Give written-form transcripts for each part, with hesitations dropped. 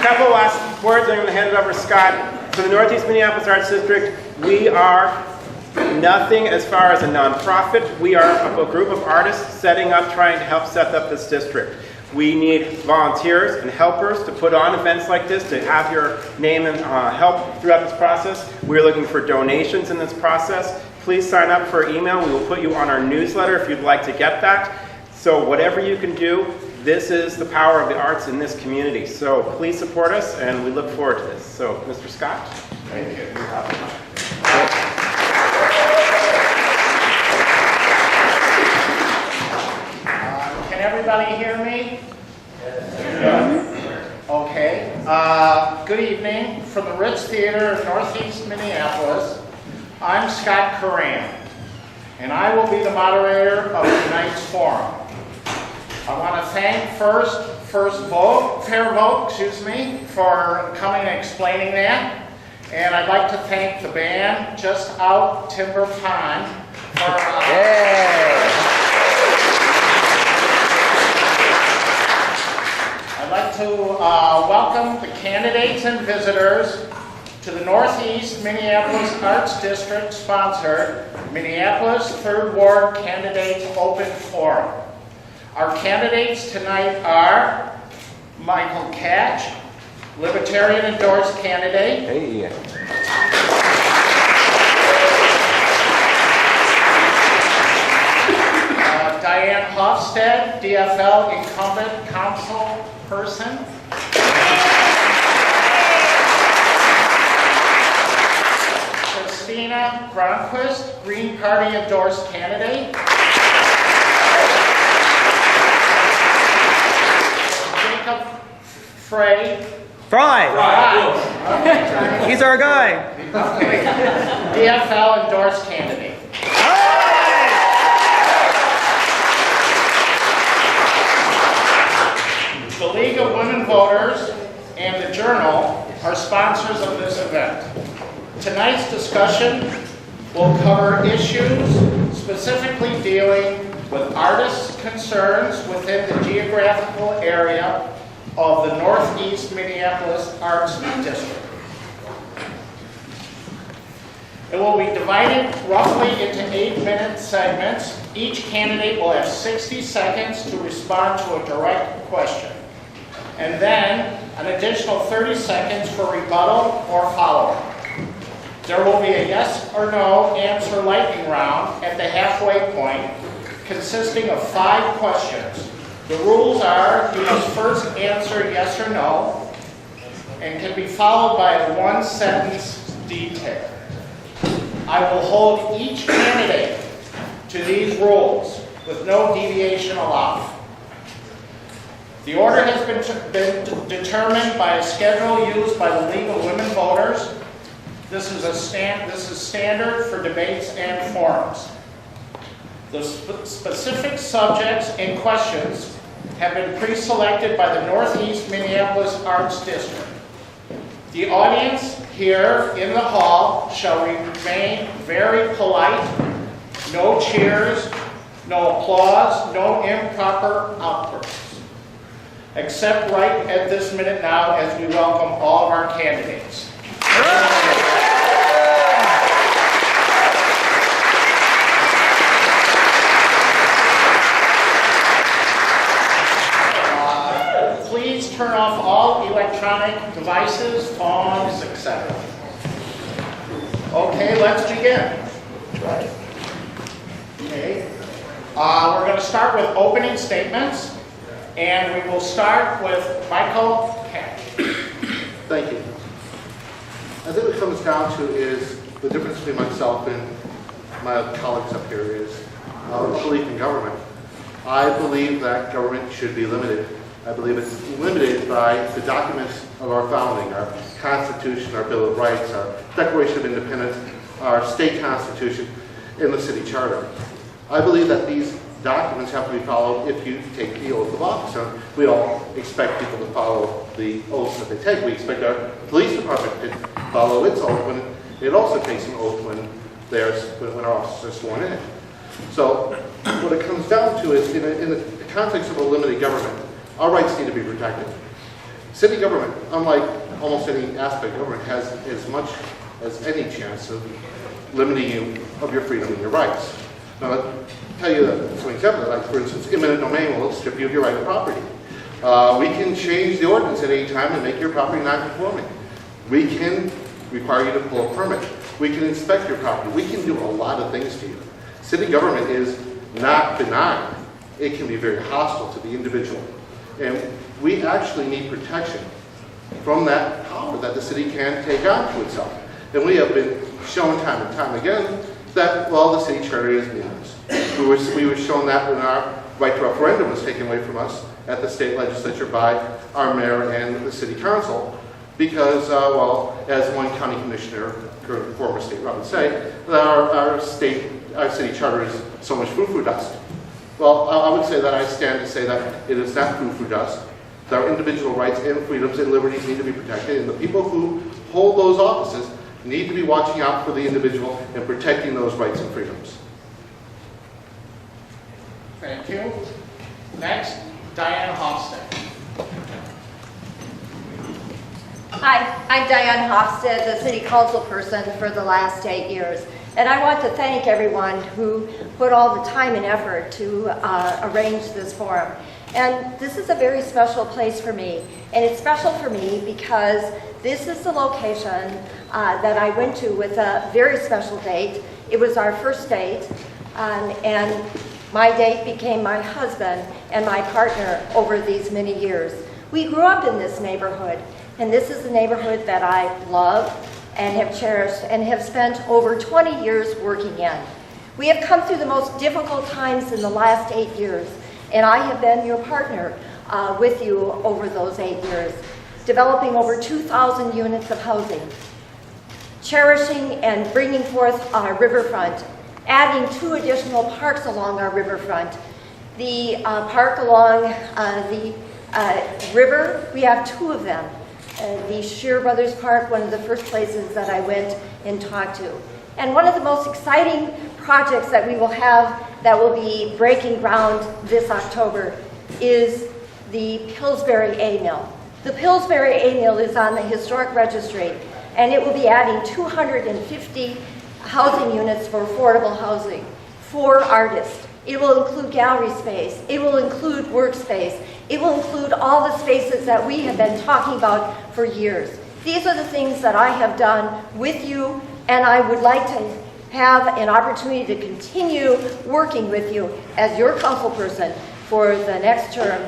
couple last words, I'm going to hand it over to Scott. For the Northeast Minneapolis Arts District, we are nothing as far as a nonprofit. We are a group of artists setting up, trying to help set up this district. We need volunteers and helpers to put on events like this, to have your name and help throughout this process. We're looking for donations in this process. Please sign up for email. We will put you on our newsletter if you'd like to get that. So whatever you can do, this is the power of the arts in this community. So please support us, and we look forward to this. So, Mr. Scott. Thank you. Can everybody hear me? Yes. Okay. Good evening. From the Ritz Theater in Northeast Minneapolis, I'm Scott Curran, and I will be the moderator of tonight's forum. I want to thank Fair Vote, for coming and explaining that. And I'd like to thank the band Just Out Timber Pond for I'd like to welcome the candidates and visitors to the Northeast Minneapolis Arts District sponsored Minneapolis 3rd Ward Candidates Open Forum. Our candidates tonight are Michael Catch, Libertarian endorsed candidate. Hey. Diane Hofstad, DFL incumbent council person. Christina Gronquist, Green Party endorsed candidate. Jacob Fry. Okay. He's our guy. Okay. DFL endorsed candidate. The League of Women Voters and the Journal are sponsors of this event. Tonight's discussion will cover issues specifically dealing with artists' concerns within the geographical area of the Northeast Minneapolis Arts District. It will be divided roughly into 8-minute segments. Each candidate will have 60 seconds to respond to a direct question, and then an additional 30 seconds for rebuttal or follow-up. There will be a yes or no answer lightning round at the halfway point, consisting of 5 questions. The rules are you must first answer yes or no, and can be followed by a 1-sentence detail. I will hold each candidate to these rules with no deviation allowed. The order has been determined by a schedule used by the League of Women Voters. This is standard for debates and forums. The specific subjects and questions have been pre-selected by the Northeast Minneapolis Arts District. The audience here in the hall shall remain very polite. No cheers, no applause, no improper outbursts. Except right at this minute now as we welcome all of our candidates. Please turn off all electronic devices, phones, etc. Okay, let's begin. Okay. We're going to start with opening statements, and we will start with Michael Catch. Thank you. I think what it comes down to is the difference between myself and my colleagues up here is belief in government. I believe that government should be limited. I believe it's limited by the documents of our founding, our Constitution, our Bill of Rights, our Declaration of Independence, our state constitution, and the city charter. I believe that these documents have to be followed if you take the oath of office. And we all expect people to follow the oaths that they take. We expect our police department to follow its oath when it also takes an oath when our officers are sworn in. So what it comes down to is in the context of a limited government, our rights need to be protected. City government, unlike almost any aspect of government, has as much as any chance of limiting you of your freedom and your rights. Now, I'll tell you some examples, like for instance, eminent domain will strip you of your right to property. We can change the ordinance at any time and make your property non-conforming. We can require you to pull a permit. We can inspect your property. We can do a lot of things to you. City government is not benign. It can be very hostile to the individual. And we actually need protection from that power that the city can take on to itself. And we have been shown time and time again that, well, the city charter is meaningless. We were shown that when our right to referendum was taken away from us at the state legislature by our mayor and the city council because, well, as one county commissioner, former state rep, would say, that our city charter is so much foo-foo dust. Well, I would say that I stand to say that it is not foo-foo dust, that our individual rights and freedoms and liberties need to be protected, and the people who hold those offices need to be watching out for the individual and protecting those rights and freedoms. Thank you. Next, Diane Hofstad. Hi, I'm Diane Hofstad, the city council person for the last 8 years. And I want to thank everyone who put all the time and effort to arrange this forum. And this is a very special place for me. And it's special for me because this is the location that I went to with a very special date. It was our first date, and my date became my husband and my partner over these many years. We grew up in this neighborhood, and this is a neighborhood that I love and have cherished and have spent over 20 years working in. We have come through the most difficult times in the last 8 years, and I have been your partner with you over those 8 years, developing over 2,000 units of housing, cherishing and bringing forth our riverfront, adding 2 additional parks along our riverfront. The park along the river, we have 2 of them. The Shear Brothers Park, one of the first places that I went and talked to. And one of the most exciting projects that we will have that will be breaking ground this October is the Pillsbury A Mill. The Pillsbury A Mill is on the historic registry, and it will be adding 250 housing units for affordable housing for artists. It will include gallery space. It will include workspace. It will include all the spaces that we have been talking about for years. These are the things that I have done with you, and I would like to have an opportunity to continue working with you as your council person for the next term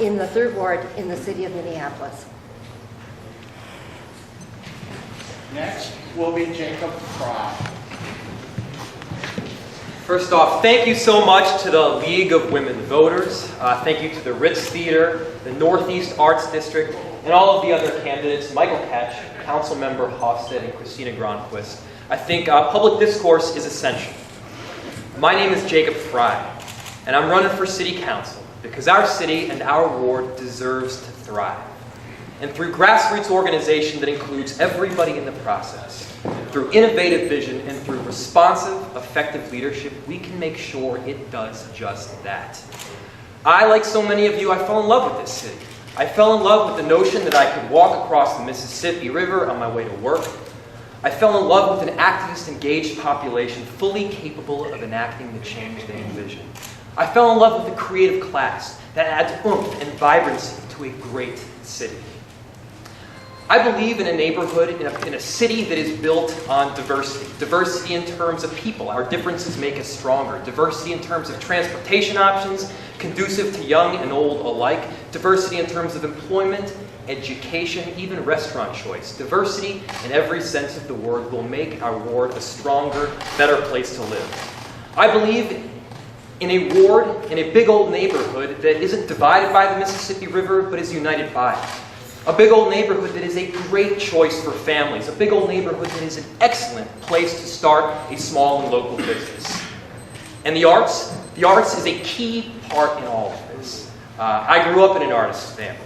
in the 3rd Ward in the city of Minneapolis. Next will be Jacob Fry. First off, thank you so much to the League of Women Voters. Thank you to the Ritz Theater, the Northeast Arts District, and all of the other candidates, Michael Ketch, Councilmember Hofstad, and Christina Gronquist. I think public discourse is essential. My name is Jacob Fry, and I'm running for City Council because our city and our ward deserves to thrive. And through grassroots organization that includes everybody in the process, through innovative vision and through responsive, effective leadership, we can make sure it does just that. I, like so many of you, I fell in love with this city. I fell in love with the notion that I could walk across the Mississippi River on my way to work. I fell in love with an activist, engaged population fully capable of enacting the change they envision. I fell in love with the creative class that adds oomph and vibrancy to a great city. I believe in a neighborhood, in a city that is built on diversity. Diversity in terms of people. Our differences make us stronger. Diversity in terms of transportation options, conducive to young and old alike. Diversity in terms of employment, education, even restaurant choice. Diversity in every sense of the word will make our ward a stronger, better place to live. I believe in a ward, in a big old neighborhood that isn't divided by the Mississippi River, but is united by it. A big old neighborhood that is a great choice for families. A big old neighborhood that is an excellent place to start a small and local business. And the arts is a key part in all of this. I grew up in an artist's family.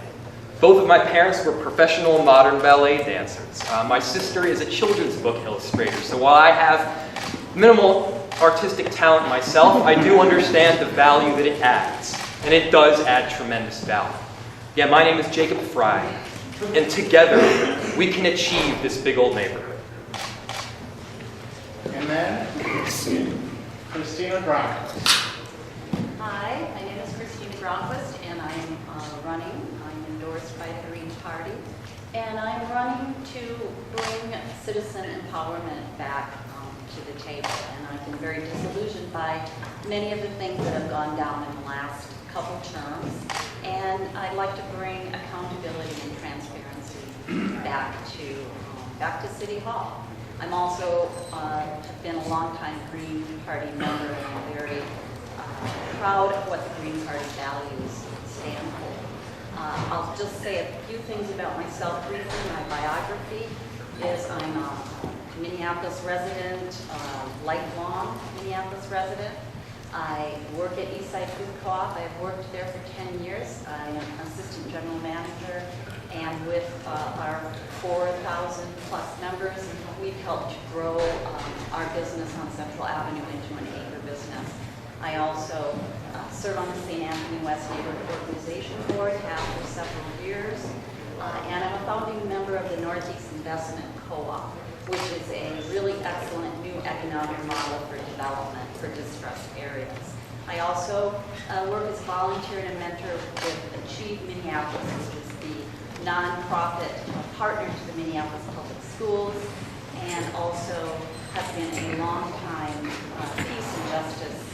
Both of my parents were professional modern ballet dancers. My sister is a children's book illustrator. So while I have minimal artistic talent myself, I do understand the value that it adds. And it does add tremendous value. Yeah, my name is Jacob Fry, and together we can achieve this big old neighborhood. And then, Christina Gronquist. Hi, my name is Christina Gronquist, and I'm running. I'm endorsed by the Green Party, and I'm running to bring citizen empowerment back to the table. And I've been very disillusioned by many of the things that have gone down in the last couple terms, and I'd like to bring accountability and transparency back to City Hall. I'm also have been a longtime Green Party member, and I'm very proud of what the Green Party values stand for. I'll just say a few things about myself briefly. My biography is I'm a Minneapolis resident, lifelong Minneapolis resident. I work at Eastside Food Co-op. I've worked there for 10 years. I'm an assistant general manager, and with our 4,000 plus members, we've helped grow our business on Central Avenue into an acre business. I also serve on the St. Anthony West Neighborhood Organization Board, have for several years, and I'm a founding member of the Northeast Investment Co-op, which is a really excellent new economic model for development for distressed areas. I also work as a volunteer and a mentor with Achieve Minneapolis, which is the nonprofit partner to the Minneapolis Public Schools, and also has been a long-time peace and justice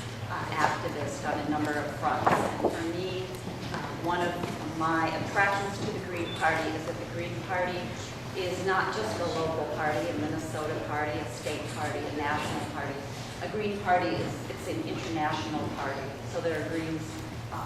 activist on a number of fronts. And for me, one of my attractions to the Green Party is that the Green Party is not just a local party, a Minnesota party, a state party, a national party. A Green Party it's an international party, so there are Greens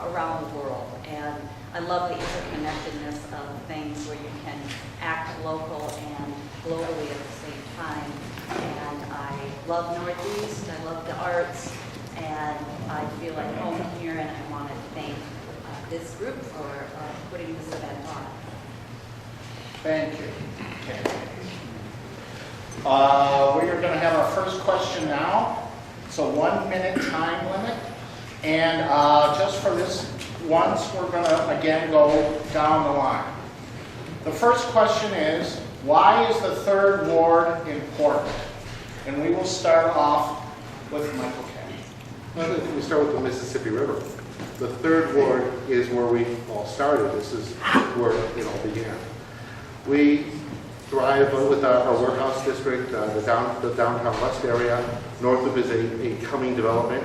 around the world. And I love the interconnectedness of things where you can act local and globally at the same time. And I love Northeast, I love the arts, and I feel like home here, and I want to thank this group for putting this event on. Thank you. Okay. We are going to have our first question now. It's a 1 minute time limit. And just for this once, we're going to again go down the line. The first question is, why is the 3rd Ward important? And we will start off with Michael Cash. I think we start with the Mississippi River. The 3rd Ward is where we all started. This is where it all began. We thrive with our warehouse district, the downtown west area. North of is a coming development.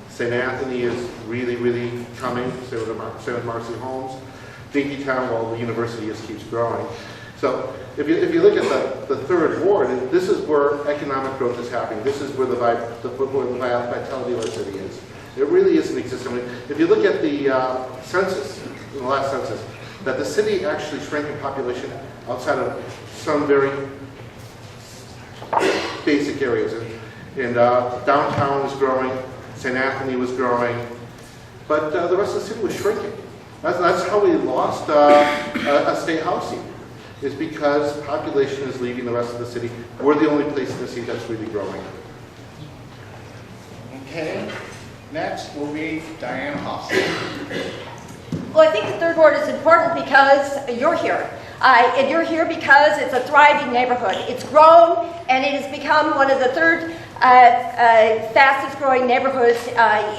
St. Anthony is really, really coming. So with Marcy Homes. Dinkytown, well, the university just keeps growing. So if you look at the 3rd Ward, this is where economic growth is happening. This is where the vitality of our city is. It really isn't existing. If you look at the census, in the last census, that the city actually shrank in population outside of some very basic areas. And downtown was growing, St. Anthony was growing, but the rest of the city was shrinking. That's how we lost a state housing, is because population is leaving the rest of the city. We're the only place in the city that's really growing. Okay. Next will be Diane Hofstede. Well, I think the 3rd Ward is important because you're here. And you're here because it's a thriving neighborhood. It's grown, and it has become one of the 3rd fastest growing neighborhoods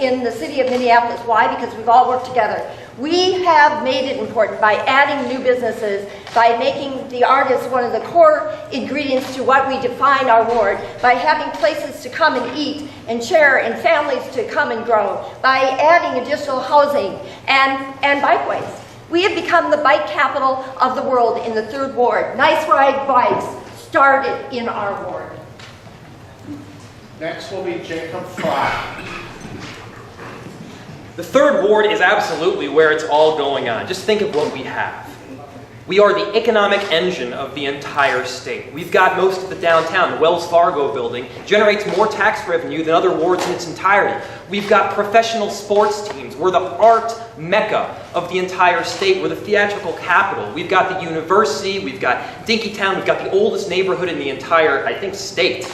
in the city of Minneapolis. Why? Because we've all worked together. We have made it important by adding new businesses, by making the artists one of the core ingredients to what we define our ward, by having places to come and eat and share and families to come and grow, by adding additional housing and bikeways. We have become the bike capital of the world in the 3rd Ward. Nice Ride bikes started in our ward. Next will be Jacob Fry. The 3rd Ward is absolutely where it's all going on. Just think of what we have. We are the economic engine of the entire state. We've got most of the downtown. The Wells Fargo building generates more tax revenue than other wards in its entirety. We've got professional sports teams. We're the art mecca of the entire state. We're the theatrical capital. We've got the university. We've got Dinkytown. We've got the oldest neighborhood in the entire, I think, state.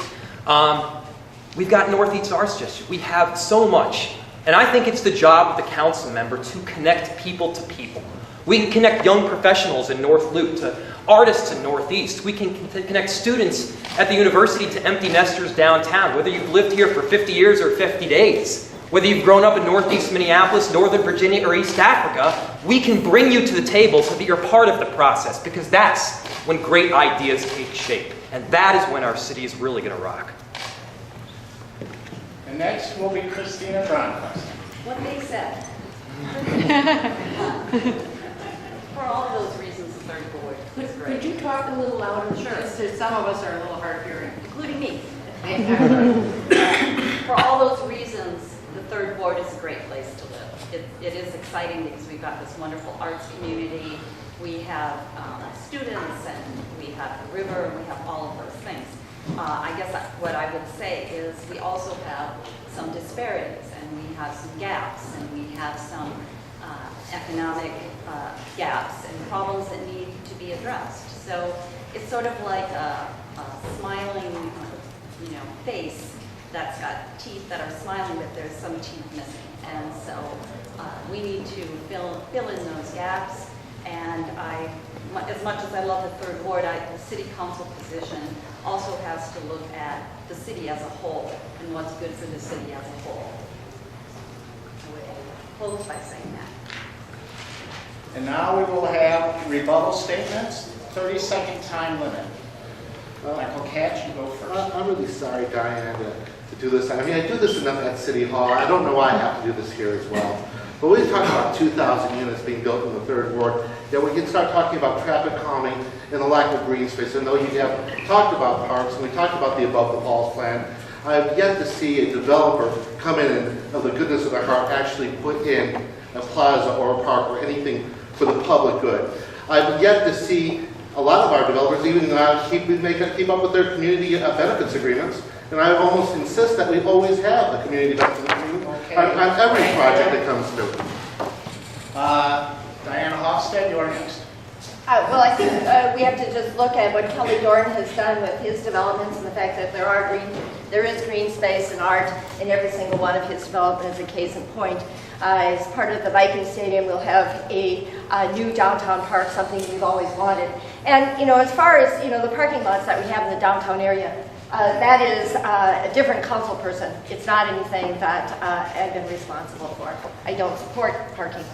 We've got Northeast Arts District. We have so much. And I think it's the job of the council member to connect people to people. We can connect young professionals in North Loop to artists in Northeast. We can connect students at the university to empty nesters downtown, whether you've lived here for 50 years or 50 days. Whether you've grown up in Northeast Minneapolis, Northern Virginia, or East Africa, we can bring you to the table so that you're part of the process, because that's when great ideas take shape. And that is when our city is really going to rock. And next will be Christina Gronquist. What they said. For all of those reasons, the third board is great. Could you talk a little louder? Sure. Because some of us are a little hard of hearing. Including me. For all those reasons, the third board is a great place to live. It is exciting because we've got this wonderful arts community. We have students, and we have the river, and we have all of those things. I guess what I would say is we also have some disparities, and we have some gaps, and we have some economic gaps and problems that need to be addressed. So it's sort of like a smiling, face that's got teeth that are smiling, but there's some teeth missing. And so we need to fill in those gaps. And as much as I love the third ward, the city council position also has to look at the city as a whole and what's good for the city as a whole. I would close by saying that. And now we will have rebuttal statements, 30-second time limit. Michael Katz, you go first. I'm really sorry, Diane, to do this. I mean, I do this enough at City Hall. I don't know why I have to do this here as well. But we talk about 2,000 units being built in the third ward. Then we can start talking about traffic calming and the lack of green space. And though you have talked about parks, and we talked about the above the falls plan, I have yet to see a developer come in and, of the goodness of their heart, actually put in a plaza or a park or anything for the public good. I've yet to see a lot of our developers even keep up with their community benefits agreements. And I almost insist that we always have a community benefits agreement on every project that comes through. Diana Hofstad, you're next. Well, I think we have to just look at what Kelly Dorn has done with his developments and the fact that there is green space and art in every single one of his developments, a case in point. As part of the biking stadium, we'll have a new downtown park, something we've always wanted. And, as far as, the parking lots that we have in the downtown area, that is a different council person. It's not anything that I've been responsible for. I don't support parking.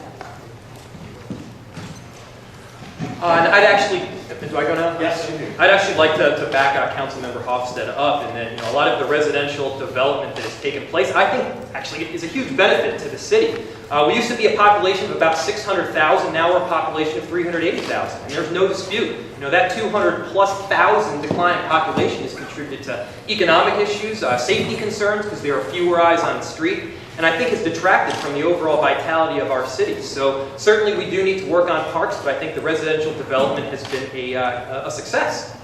And I'd actually, do I go now? Yes, you do. I'd actually like to back Councilmember Hofstad up, and that a lot of the residential development that has taken place, I think, actually is a huge benefit to the city. We used to be a population of about 600,000. Now we're a population of 380,000. And there's no dispute. That 200,000+ decline in population has contributed to economic issues, safety concerns, because there are fewer eyes on the street, and I think has detracted from the overall vitality of our city. So certainly we do need to work on parks, but I think the residential development has been a success.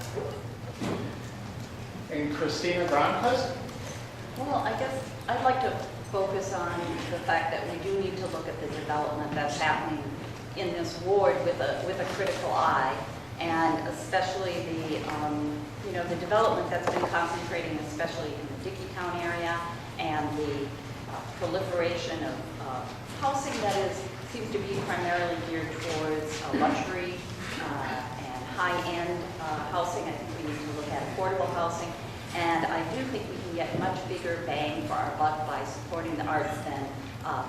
And Christina Gronquist? Well, I guess I'd like to focus on the fact that we do need to look at the development that's happening in this ward with a critical eye, and especially the development that's been concentrating especially in the Dickeytown area, and the proliferation of housing that seems to be primarily geared towards luxury and high-end housing. I think we need to look at affordable housing. And I do think we can get much bigger bang for our buck by supporting the arts than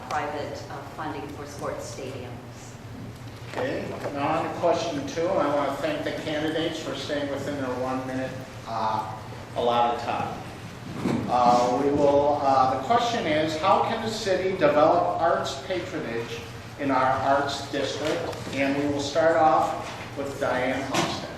private funding for sports stadiums. Okay, now on to question 2. I want to thank the candidates for staying within their 1 minute allotted time. The question is, how can the city develop arts patronage in our arts district? And we will start off with Diane Hofstad.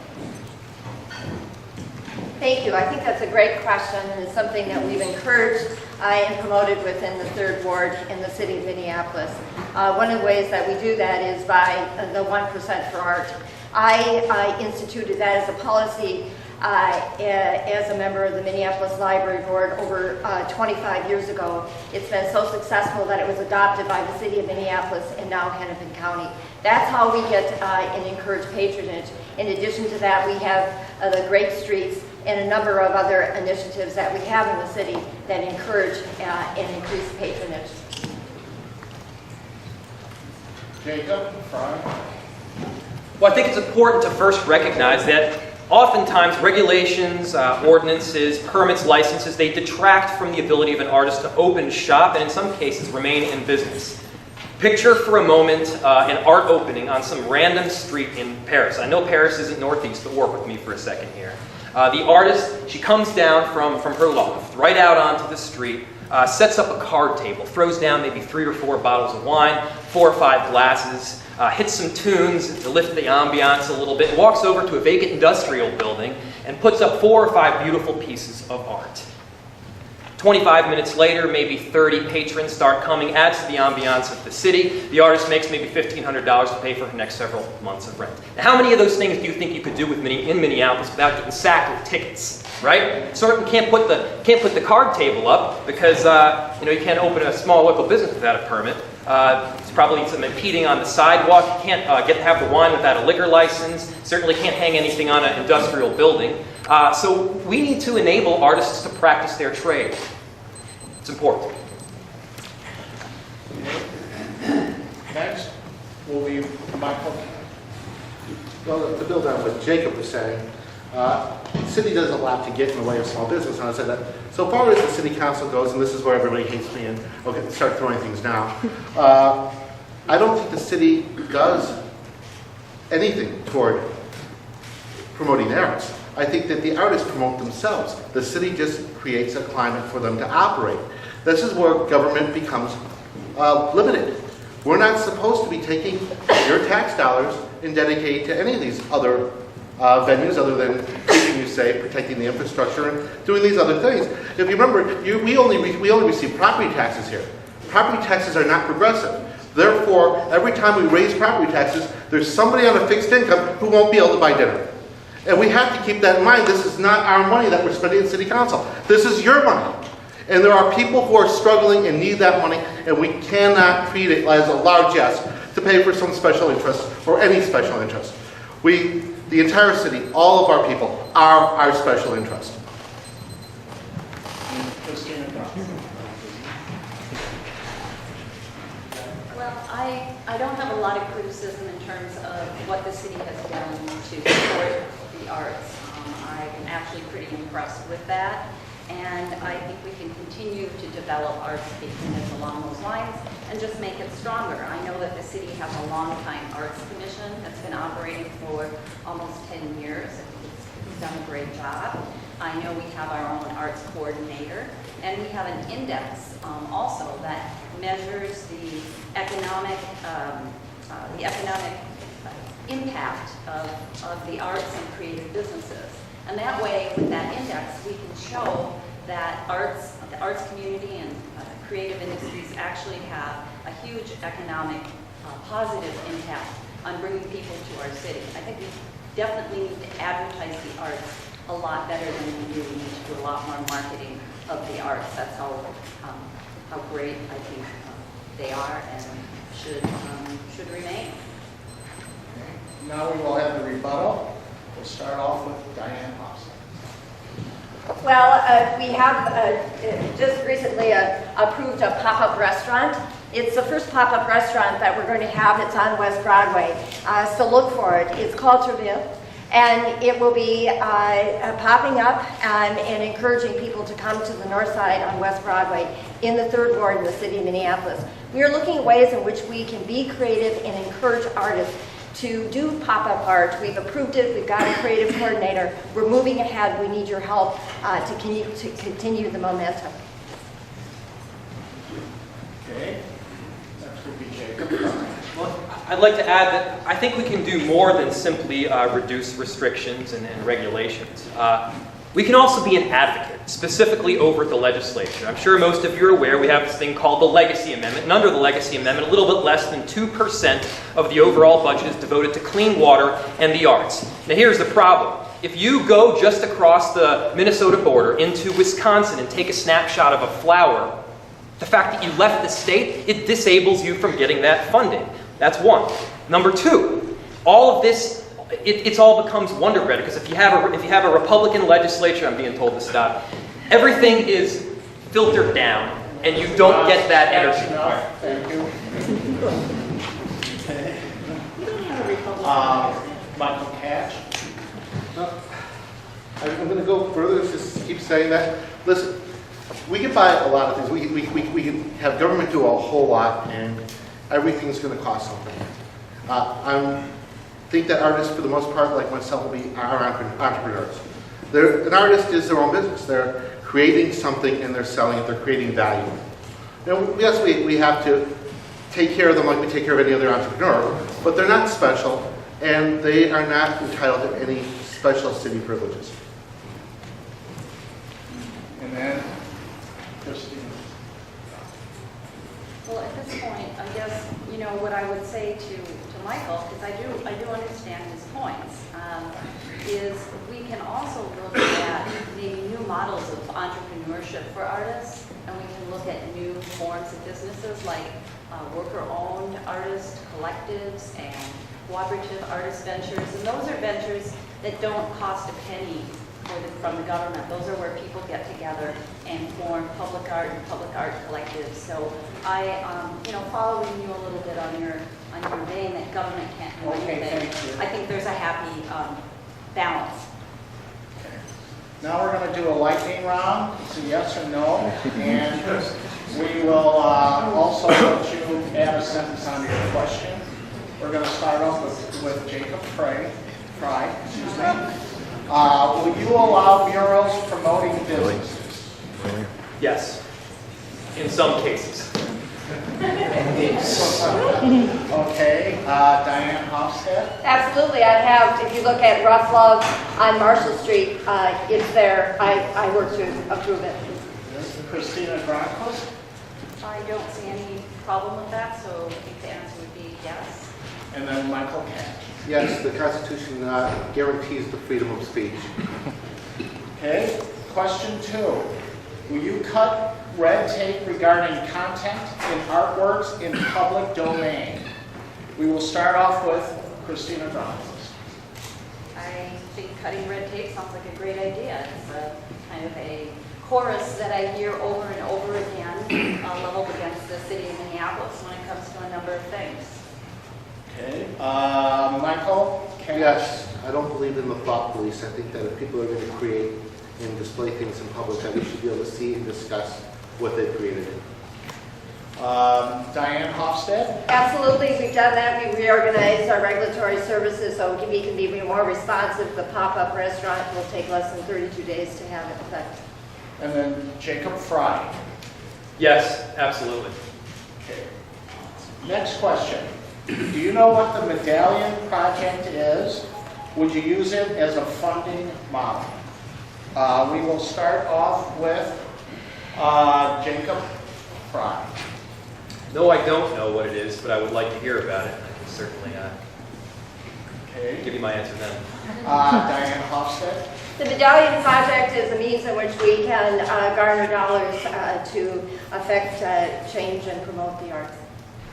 Thank you. I think that's a great question, and it's something that we've encouraged and promoted within the third ward in the city of Minneapolis. One of the ways that we do that is by the 1% for art. I instituted that as a policy as a member of the Minneapolis Library Board over 25 years ago. It's been so successful that it was adopted by the city of Minneapolis and now Hennepin County. That's how we get and encourage patronage. In addition to that, we have the Great Streets and a number of other initiatives that we have in the city that encourage and increase patronage. Jacob Fry. Well, I think it's important to first recognize that oftentimes regulations, ordinances, permits, licenses, they detract from the ability of an artist to open shop and in some cases remain in business. Picture for a moment an art opening on some random street in Paris. I know Paris isn't Northeast, but work with me for a second here. The artist, she comes down from her loft, right out onto the street, sets up a card table, throws down maybe 3 or 4 bottles of wine, 4 or 5 glasses, hits some tunes to lift the ambiance a little bit, walks over to a vacant industrial building and puts up 4 or 5 beautiful pieces of art. 25 minutes later, maybe 30 patrons start coming, adds to the ambiance of the city. The artist makes maybe $1,500 to pay for her next several months of rent. Now, how many of those things do you think you could do in Minneapolis without getting sacked with tickets, right? Certainly can't put the card table up because you can't open a small local business without a permit. It's probably some impeding on the sidewalk. You can't have the wine without a liquor license. Certainly can't hang anything on an industrial building. So we need to enable artists to practice their trade. It's important. Next will be Michael. Well, to build on what Jacob was saying, the city does a lot to get in the way of small business, and I said that so far as the city council goes, and this is where everybody hates me, and okay, start throwing things down. I don't think the city does anything toward promoting the arts. I think that the artists promote themselves. The city just creates a climate for them to operate. This is where government becomes limited. We're not supposed to be taking your tax dollars and dedicating to any of these other venues other than keeping you safe, protecting the infrastructure, and doing these other things. If you remember, we only receive property taxes here. Property taxes are not progressive. Therefore, every time we raise property taxes, there's somebody on a fixed income who won't be able to buy dinner. And we have to keep that in mind. This is not our money that we're spending in city council. This is your money. And there are people who are struggling and need that money, and we cannot treat it as a largesse to pay for some special interest or any special interest. The entire city, all of our people, are our special interest. Well, I don't have a lot of criticism in terms of what the city has done to support the arts. I'm actually pretty impressed with that, and I think we can continue to develop arts business along those lines and just make it stronger. I know that the city has a long-time arts commission that's been operating for almost 10 years. I think it's done a great job. I know we have our own arts coordinator, and we have an index also that measures the economic impact of the arts and creative businesses. And that way, with that index, we can show that the arts community and creative industries actually have a huge economic positive impact on bringing people to our city. I think we definitely need to advertise the arts a lot better than we do. We need to do a lot more marketing of the arts. That's how great I think they are and should remain. Okay. Now we will have the rebuttal. We'll start off with Diane Hobson. Well, we have just recently approved a pop-up restaurant. It's the first pop-up restaurant that we're going to have. It's on West Broadway, so look for it. It's called Treville, and it will be popping up and encouraging people to come to the north side on West Broadway in the 3rd Ward in the city of Minneapolis. We are looking at ways in which we can be creative and encourage artists to do pop-up art. We've approved it. We've got a creative coordinator. We're moving ahead. We need your help to continue the momentum. Okay. Next will be Jacob. Well, I'd like to add that I think we can do more than simply reduce restrictions and regulations. We can also be an advocate, specifically over at the legislature. I'm sure most of you are aware we have this thing called the Legacy Amendment, and under the Legacy Amendment, a little bit less than 2% of the overall budget is devoted to clean water and the arts. Now here's the problem. If you go just across the Minnesota border into Wisconsin and take a snapshot of a flower, the fact that you left the state, it disables you from getting that funding. That's one. Number two, all of this, it all becomes Wonder Bread, because if you have a Republican legislature, I'm being told to stop, everything is filtered down, and you don't get that energy. Thank you. Michael Catch. I'm going to go further, just keep saying that. Listen, we can buy a lot of things. We can have government do a whole lot, and everything's going to cost something. I think that artists, for the most part, like myself, are entrepreneurs. An artist is their own business. They're creating something and they're selling it. They're creating value. Now, yes, we have to take care of them like we take care of any other entrepreneur, but they're not special, and they are not entitled to any special city privileges. And then, Christine. Well, at this point, I guess, what I would say to Michael, because I do understand his points, is we can also look at maybe new models of entrepreneurship for artists, and we can look at new forms of businesses like worker-owned artist collectives and cooperative artist ventures, and those are ventures that don't cost a penny from the government. Those are where people get together and form public art and public art collectives. So I, following you a little bit on your vein that government can't do Okay, anything, thank you. I think there's a happy balance. Okay. Now we're going to do a lightning round. It's a yes or no, and we will also let you add a sentence onto your question. We're going to start off with Jacob Fry. Will you allow murals promoting businesses? Yes, in some cases. Okay, Diane Hofstad. Absolutely, I have, if you look at Rough Love on Marshall Street, it's there. I work to approve it. Christina Gronquist. I don't see any problem with that, so I think the answer would be yes. And then Michael Catch. Yes, the Constitution guarantees the freedom of speech. Okay, question 2. Will you cut red tape regarding content in artworks in public domain? We will start off with Christina Gronquist. I think cutting red tape sounds like a great idea. It's a kind of a chorus that I hear over and over again leveled against the city of Minneapolis when it comes to a number of things. Okay, Michael Catch. Yes, I don't believe in the thought police. I think that if people are going to create and display things in public, that we should be able to see and discuss what they've created. Diane Hofstad. Absolutely, we've done that. We reorganized our regulatory services so we can be more responsive. The pop-up restaurant will take less than 32 days to have it effect. And then Jacob Fry. Yes, absolutely. Okay. Next question. Do you know what the Medallion Project is? Would you use it as a funding model? We will start off with Jacob Fry. No, I don't know what it is, but I would like to hear about it. I can certainly Okay. give you my answer then. Diane Hofstad. The Medallion Project is a means in which we can garner dollars to affect change and promote the arts.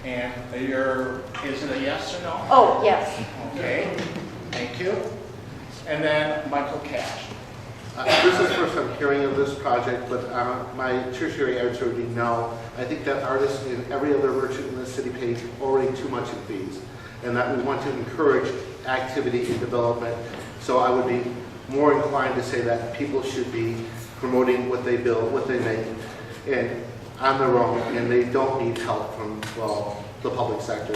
And is it a yes or no? Oh, yes. Okay, thank you. And then Michael Cash. This is the first I'm hearing of this project, but my tertiary arts already know. I think that artists and every other merchant in the city pays already too much in fees, and that we want to encourage activity and development. So I would be more inclined to say that people should be promoting what they build, what they make, and on their own, and they don't need help from, the public sector.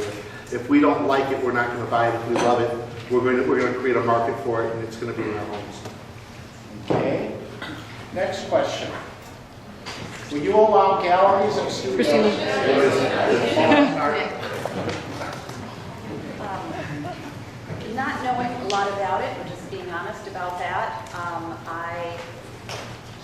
If we don't like it, we're not going to buy it. If we love it, we're going to create a market for it, and it's going to be in our homes. Okay. Next question. Will you allow galleries and studios? Not knowing a lot about it, or just being honest about that, I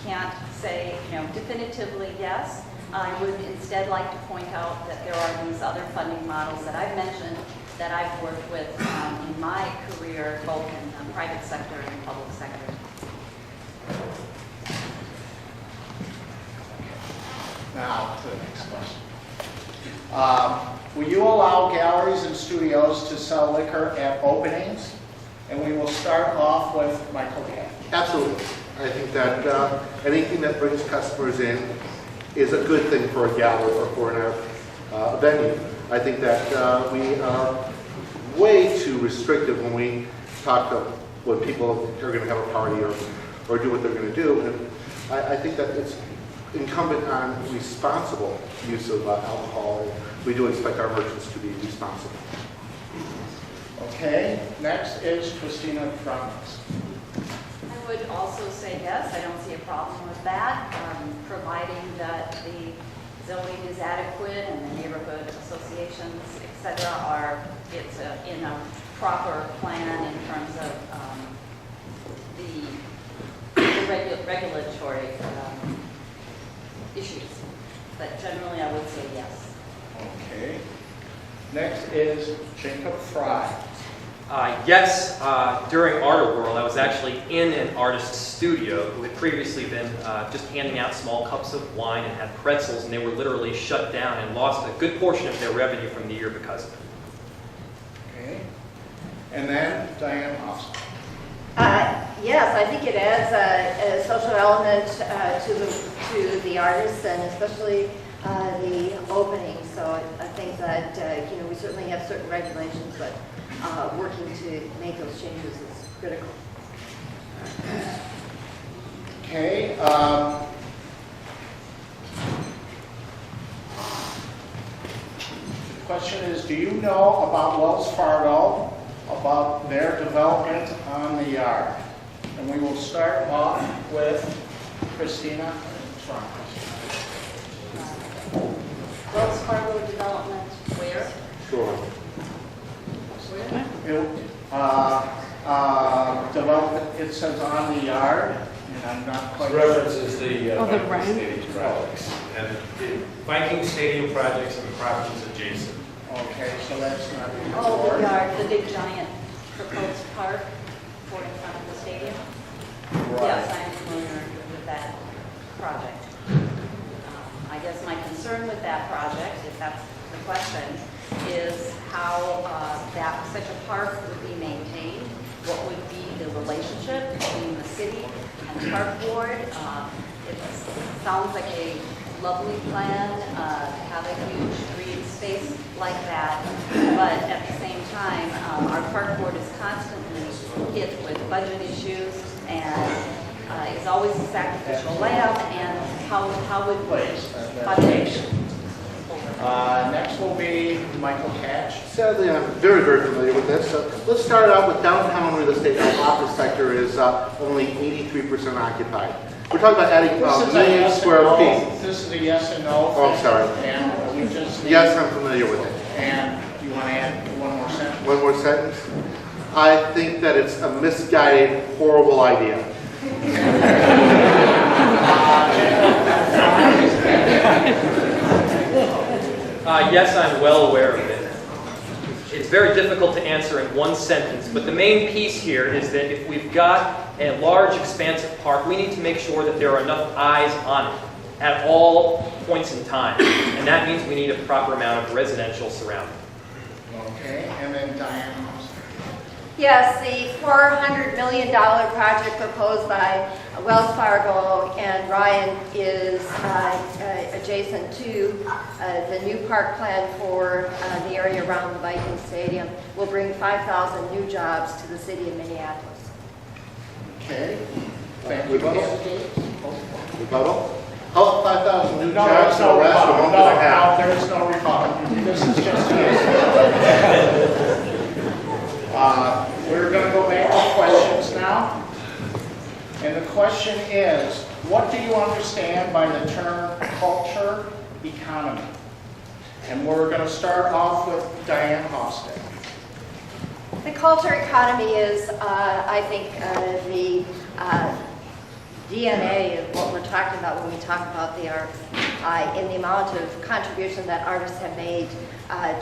can't say, definitively yes. I would instead like to point out that there are these other funding models that I've mentioned that I've worked with in my career, both in the private sector and the public sector. Now to the next question. Will you allow galleries and studios to sell liquor at openings? And we will start off with Michael Cash. Absolutely. I think that anything that brings customers in is a good thing for a gallery or for an art venue. I think that we way too restrictive when we talk to when people are going to have a party or do what they're going to do. And I think that it's incumbent on responsible use of alcohol. We do expect our merchants to be responsible. Okay, next is Christina Drunks. I would also say yes, I don't see a problem with that, providing that the zoning is adequate and the neighborhood associations, et cetera, it's in a proper plan in terms of the regulatory issues. But generally, I would say yes. Okay. Next is Jacob Fry. Yes, during Art World, I was actually in an artist's studio who had previously been just handing out small cups of wine and had pretzels, and they were literally shut down and lost a good portion of their revenue from the year because of it. Okay. And then Diane Hoffs. Yes, I think it adds a social element to the artists, and especially the opening. So I think that we certainly have certain regulations, but working to make those changes is critical. Okay. The question is, do you know about Wells Fargo, about their development on the yard? And we will start off with Christina Drunks. Wells Fargo development, where? Sure. Development, it says on the yard, and I'm not quite sure. References the Viking Stadium projects and the Viking Stadium projects and the properties adjacent. Okay, so that's not in the Oh, the board. yard, the big giant proposed park for in front of the stadium? Right. Yes, I'm familiar with that project. I guess my concern with that project, if that's the question, is how such a park would be maintained. What would be the relationship between the city and the park board? It sounds like a lovely plan to have a huge green space like that, but at the same time, our park board is constantly hit with budget issues and is always a sacrificial lamb, and how would budget? Next will be Michael Catch. Sadly, I'm very, very familiar with this. So let's start out with downtown real estate. Our office sector is only 83% occupied. We're talking about adding This is a million yes square and feet. no. This is a yes and no. Oh, I'm sorry. And we just need, Yes, I'm familiar with it. And you want to add one more sentence? One more sentence. I think that it's a misguided, horrible idea. Yes, I'm well aware of it. It's very difficult to answer in one sentence, but the main piece here is that if we've got a large, expansive park, we need to make sure that there are enough eyes on it at all points in time. And that means we need a proper amount of residential surrounding. Okay, and then Diane. Yes, the $400 million project proposed by Wells Fargo and Ryan is adjacent to the new park plan for the area around the Viking Stadium. Will bring 5,000 new jobs to the city of Minneapolis. Okay. Thank you. Rebuttal? Rebuttal? How about 5,000 new No, jobs there's in no the last rebuttal. month and a half? No, there's no rebuttal. This is just a yes. We're going to go back to questions now. And the question is, what do you understand by the term culture economy? And we're going to start off with Diane Hofstad. The culture economy is, I think, the DNA of what we're talking about when we talk about the arts, in the amount of contribution that artists have made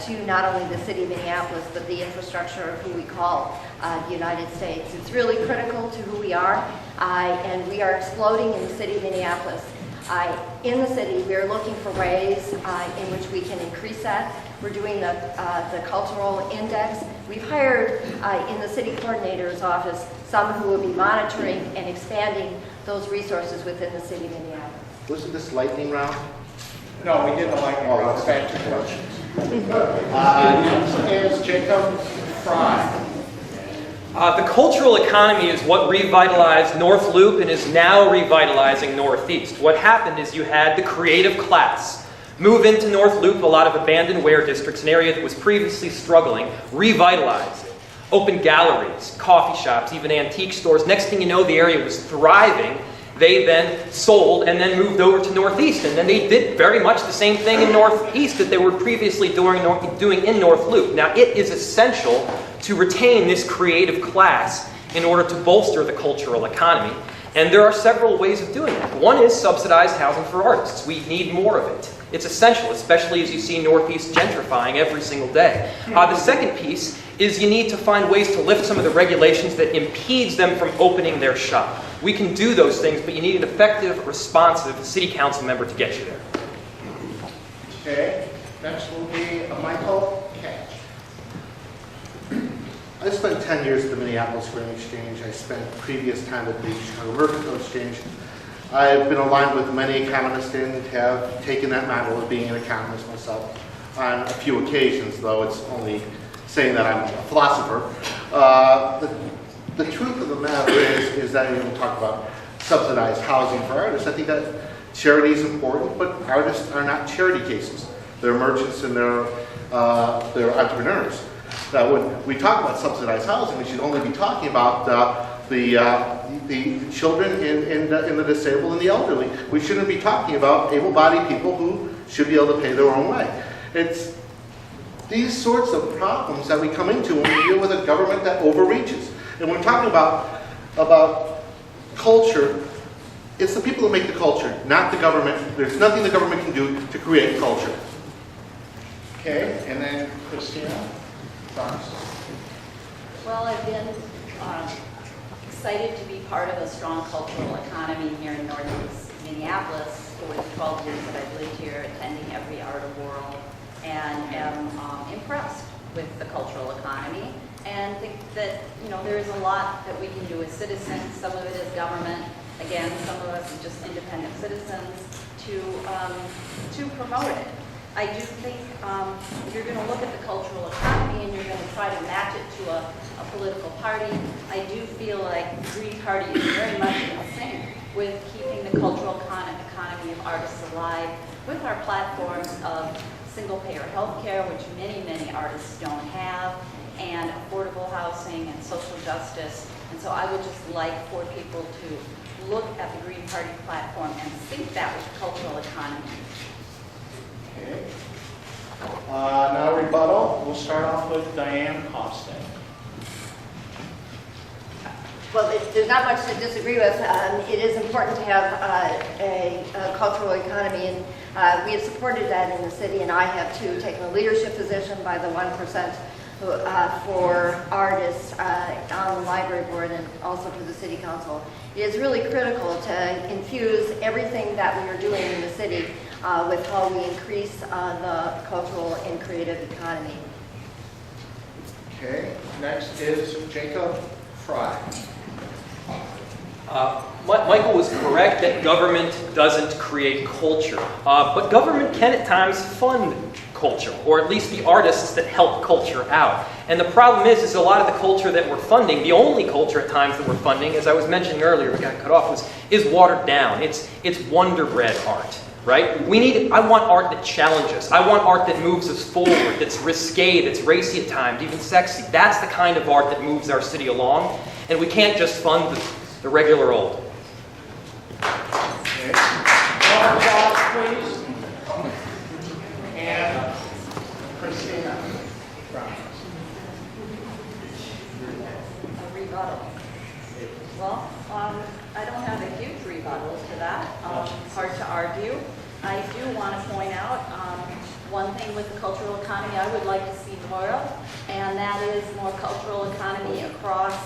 to not only the city of Minneapolis, but the infrastructure of who we call the United States. It's really critical to who we are, and we are exploding in the city of Minneapolis. In the city, we are looking for ways in which we can increase that. We're doing the cultural index. We've hired in the city coordinator's office some who will be monitoring and expanding those resources within the city of Minneapolis. Wasn't this lightning round? No, we did the lightning round. Back to questions. Next is Jacob Fry. The cultural economy is what revitalized North Loop and is now revitalizing Northeast. What happened is you had the creative class move into North Loop, a lot of abandoned wear districts, an area that was previously struggling, revitalized it. Open galleries, coffee shops, even antique stores. Next thing you know, the area was thriving. They then sold and then moved over to Northeast. And then they did very much the same thing in Northeast that they were previously doing in North Loop. Now, it is essential to retain this creative class in order to bolster the cultural economy. And there are several ways of doing that. One is subsidized housing for artists. We need more of it. It's essential, especially as you see Northeast gentrifying every single day. The second piece is you need to find ways to lift some of the regulations that impedes them from opening their shop. We can do those things, but you need an effective, responsive city council member to get you there. Okay, next will be Michael Catch. I spent 10 years at the Minneapolis Grain Exchange. I spent previous time at the Chicago Mercantile Exchange. I've been aligned with many economists and have taken that mantle of being an economist myself on a few occasions, though it's only saying that I'm a philosopher. The truth of the matter is that when we talk about subsidized housing for artists, I think that charity is important, but artists are not charity cases. They're merchants and they're entrepreneurs. Now, when we talk about subsidized housing, we should only be talking about the children and the disabled and the elderly. We shouldn't be talking about able-bodied people who should be able to pay their own way. It's these sorts of problems that we come into when we deal with a government that overreaches. And when we're talking about culture, it's the people that make the culture, not the government. There's nothing the government can do to create culture. Okay, and then Christina Fox. Well, I've been excited to be part of a strong cultural economy here in Northeast Minneapolis for the 12 years that I've lived here, attending every art world, and am impressed with the cultural economy, and think that there is a lot that we can do as citizens. Some of it is government. Again, some of us are just independent citizens to promote it. I do think if you're going to look at the cultural economy and you're going to try to match it to a political party, I do feel like the Green Party is very much in sync with keeping the cultural economy of artists alive with our platforms of single-payer health care, which many, many artists don't have, and affordable housing and social justice. And so I would just like for people to look at the Green Party platform and sync that with the cultural economy. Okay. Now rebuttal. We'll start off with Diane Hofstad. Well, there's not much to disagree with. It is important to have a cultural economy, and we have supported that in the city, and I have too taken a leadership position by the 1% for artists on the library board and also to the city council. It is really critical to infuse everything that we are doing in the city with how we increase the cultural and creative economy. Okay. Next is Jacob Fry. Michael was correct that government doesn't create culture, but government can at times fund culture, or at least the artists that help culture out. And the problem is a lot of the culture that we're funding, the only culture at times that we're funding, as I was mentioning earlier, we got cut off, is watered down. It's Wonder Bread art, right? I want art that challenges. I want art that moves us forward, that's risque, that's racy at times, even sexy. That's the kind of art that moves our city along, and we can't just fund the regular old. Okay. More applause, please. And Christina. A rebuttal. Well, I don't have a huge rebuttal to that. Hard to argue. I do want to point out one thing with the cultural economy I would like to see more of, and that is more cultural economy across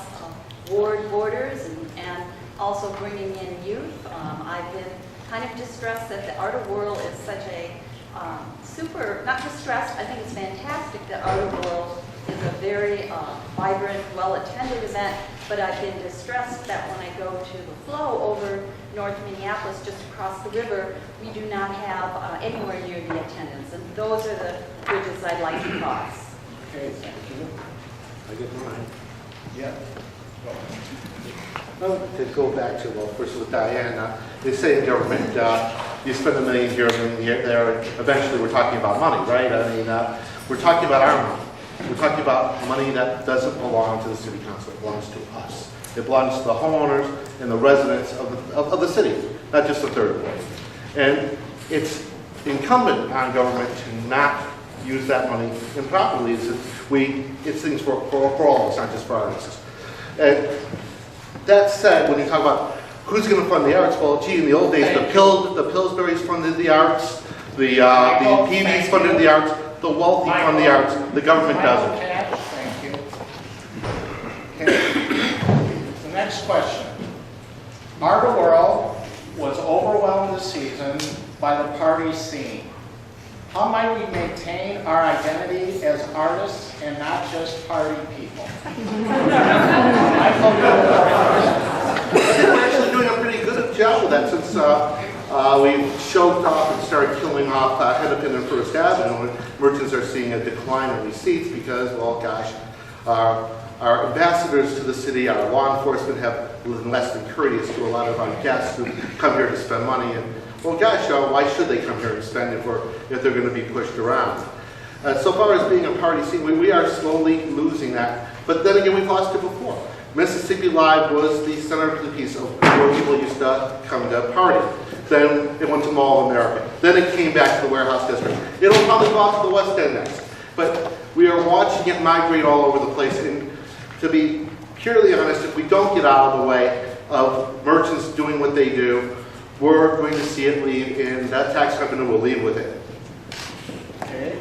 ward borders and also bringing in youth. I've been kind of distressed that the Art of World is such a not distressed, I think it's fantastic that Art of World is a very vibrant, well-attended event, but I've been distressed that when I go to the flow over North Minneapolis, just across the river, we do not have anywhere near the attendance, and those are the bridges I'd like to cross. Okay, thank you. I get mine. Yeah. Well, to go back to, well, first with Diane, they say in government, you spend $1 million here, $1 million there, eventually we're talking about money, right? I mean, we're talking about our money. We're talking about money that doesn't belong to the city council, it belongs to us. It belongs to the homeowners and the residents of the city, not just the third ward. And it's incumbent on government to not use that money improperly. It's things for all of us, not just for artists. And that said, when you talk about who's going to fund the arts, well, gee, in the old days, the Pillsburys funded the arts, the PVs funded the arts, the wealthy fund the arts, the government doesn't. Thank you. Okay. The next question. Art World was overwhelmed this season by the party scene. How might we maintain our identity as artists and not just party people? We're actually doing a pretty good job with that since we choked off and started killing off Hennepin and First Avenue. Merchants are seeing a decline in receipts because, well, gosh, our ambassadors to the city, our law enforcement have been less than courteous to a lot of our guests who come here to spend money. And, well, gosh, why should they come here and spend if they're going to be pushed around? So far as being a party scene, we are slowly losing that. But then again, we've lost it before. Mississippi Live was the center of the piece of where people used to come to party. Then it went to Mall of America. Then it came back to the Warehouse District. It'll probably go out to the West End next. But we are watching it migrate all over the place. And to be purely honest, if we don't get out of the way of merchants doing what they do, we're going to see it leave, and that tax revenue will leave with it. Okay.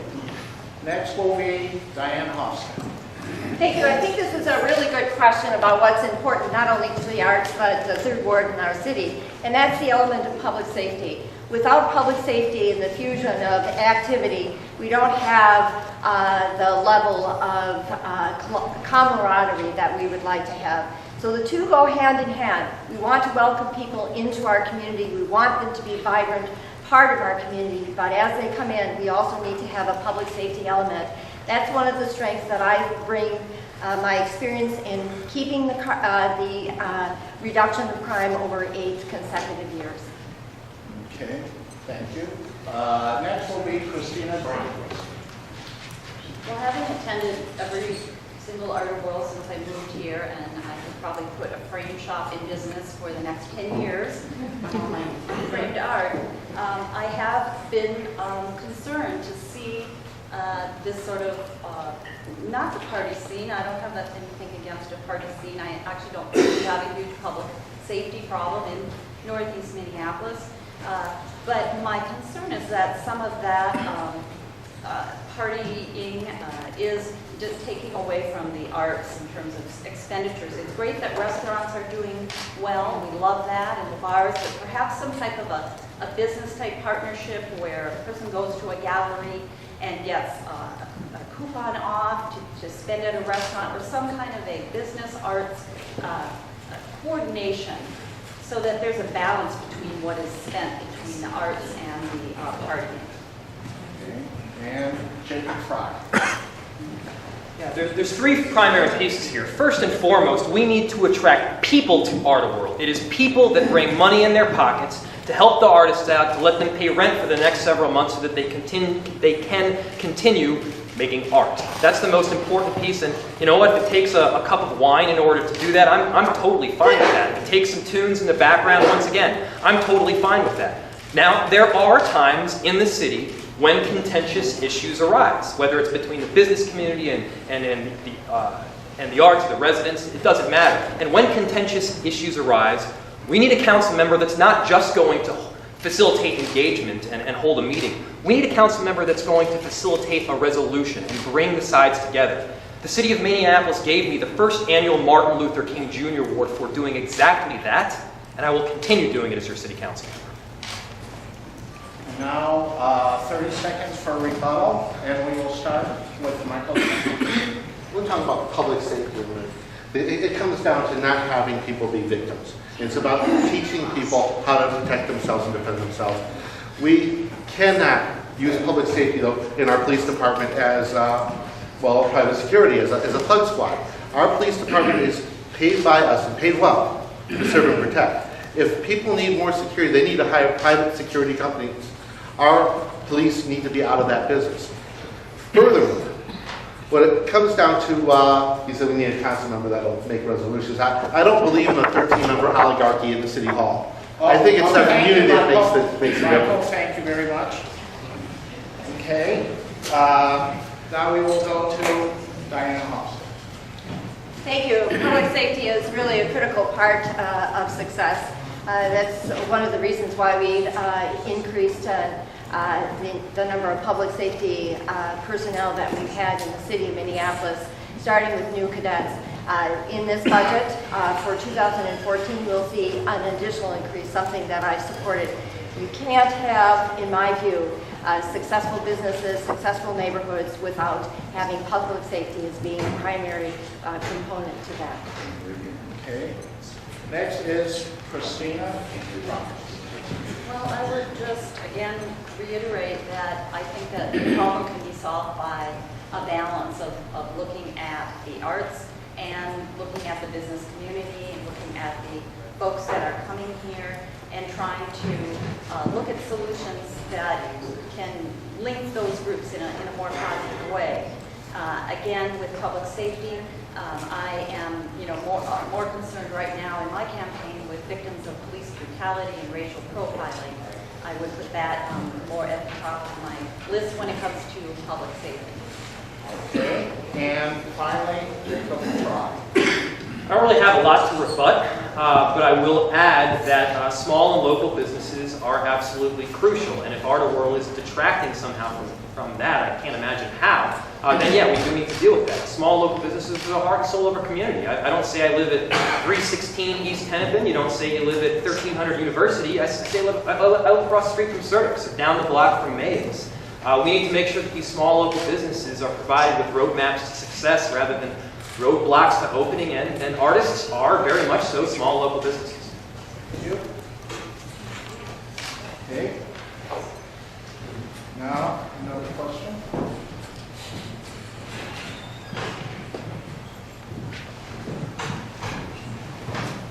Next will be Diane Hofstad. Thank you. I think this is a really good question about what's important not only to the arts but the third ward in our city, and that's the element of public safety. Without public safety and the fusion of activity, we don't have the level of camaraderie that we would like to have. So the two go hand in hand. We want to welcome people into our community. We want them to be a vibrant part of our community, but as they come in, we also need to have a public safety element. That's one of the strengths that I bring, my experience in keeping the reduction of crime over 8 consecutive years. Okay, thank you. Next will be Christina Brownquist. Well, having attended every single Art World since I moved here, and I could probably put a frame shop in business for the next 10 years, all my framed art, I have been concerned to see this sort of, not the party scene. I don't have anything against a party scene. I actually don't think we have a huge public safety problem in Northeast Minneapolis. But my concern is that some of that partying is just taking away from the arts in terms of expenditures. It's great that restaurants are doing well. We love that, and the bars, but perhaps some type of a business-type partnership where a person goes to a gallery and gets a coupon off to spend at a restaurant, or some kind of a business arts coordination, so that there's a balance between what is spent between the arts and the partying. Okay. And Jacob Fry. Yeah, there's 3 primary pieces here. First and foremost, we need to attract people to Art World. It is people that bring money in their pockets to help the artists out, to let them pay rent for the next several months so that they can continue making art. That's the most important piece, and you know what? If it takes a cup of wine in order to do that, I'm totally fine with that. If it takes some tunes in the background, once again, I'm totally fine with that. Now, there are times in the city when contentious issues arise, whether it's between the business community and the arts, the residents, it doesn't matter. And when contentious issues arise, we need a council member that's not just going to facilitate engagement and hold a meeting. We need a council member that's going to facilitate a resolution and bring the sides together. The city of Minneapolis gave me the first annual Martin Luther King Jr. Award for doing exactly that, and I will continue doing it as your city council member. Now, 30 seconds for rebuttal, and we will start with Michael. We're talking about public safety. It comes down to not having people be victims. It's about teaching people how to protect themselves and defend themselves. We cannot use public safety, though, in our police department as well, private security as a thug squad. Our police department is paid by us and paid well to serve and protect. If people need more security, they need to hire private security companies. Our police need to be out of that business. Furthermore, when it comes down to, you said we need a council member that'll make resolutions. I don't believe in a 13-member oligarchy in the city hall. I think it's the community that makes the Michael, difference. thank you very much. Okay, now we will go to Diana Hoffs. Thank you. Public safety is really a critical part of success. That's one of the reasons why we increased the number of public safety personnel that we've had in the city of Minneapolis, starting with new cadets. In this budget for 2014, we'll see an additional increase, something that I supported. You can't have, in my view, successful businesses, successful neighborhoods without having public safety as being a primary component to that. Okay. Next is Christina. Well, I would just, again, reiterate that I think that the problem can be solved by a balance of looking at the arts and looking at the business community and looking at the folks that are coming here and trying to look at solutions that can link those groups in a more positive way. Again, with public safety, I am, more concerned right now in my campaign with victims of police brutality and racial profiling. I would put that more at the top of my list when it comes to public safety. Okay. And finally, Jacob Fry. I don't really have a lot to rebut, but I will add that small and local businesses are absolutely crucial. And if Art World is detracting somehow from that, I can't imagine how, then yeah, we do need to deal with that. Small local businesses are the heart and soul of our community. I don't say I live at 316 East Hennepin. You don't say you live at 1300 University. I say I live across the street from Certix, down the block from Mays. We need to make sure that these small local businesses are provided with roadmaps to success rather than roadblocks to opening, and artists are very much so small local businesses. Thank you. Okay. Now, another question.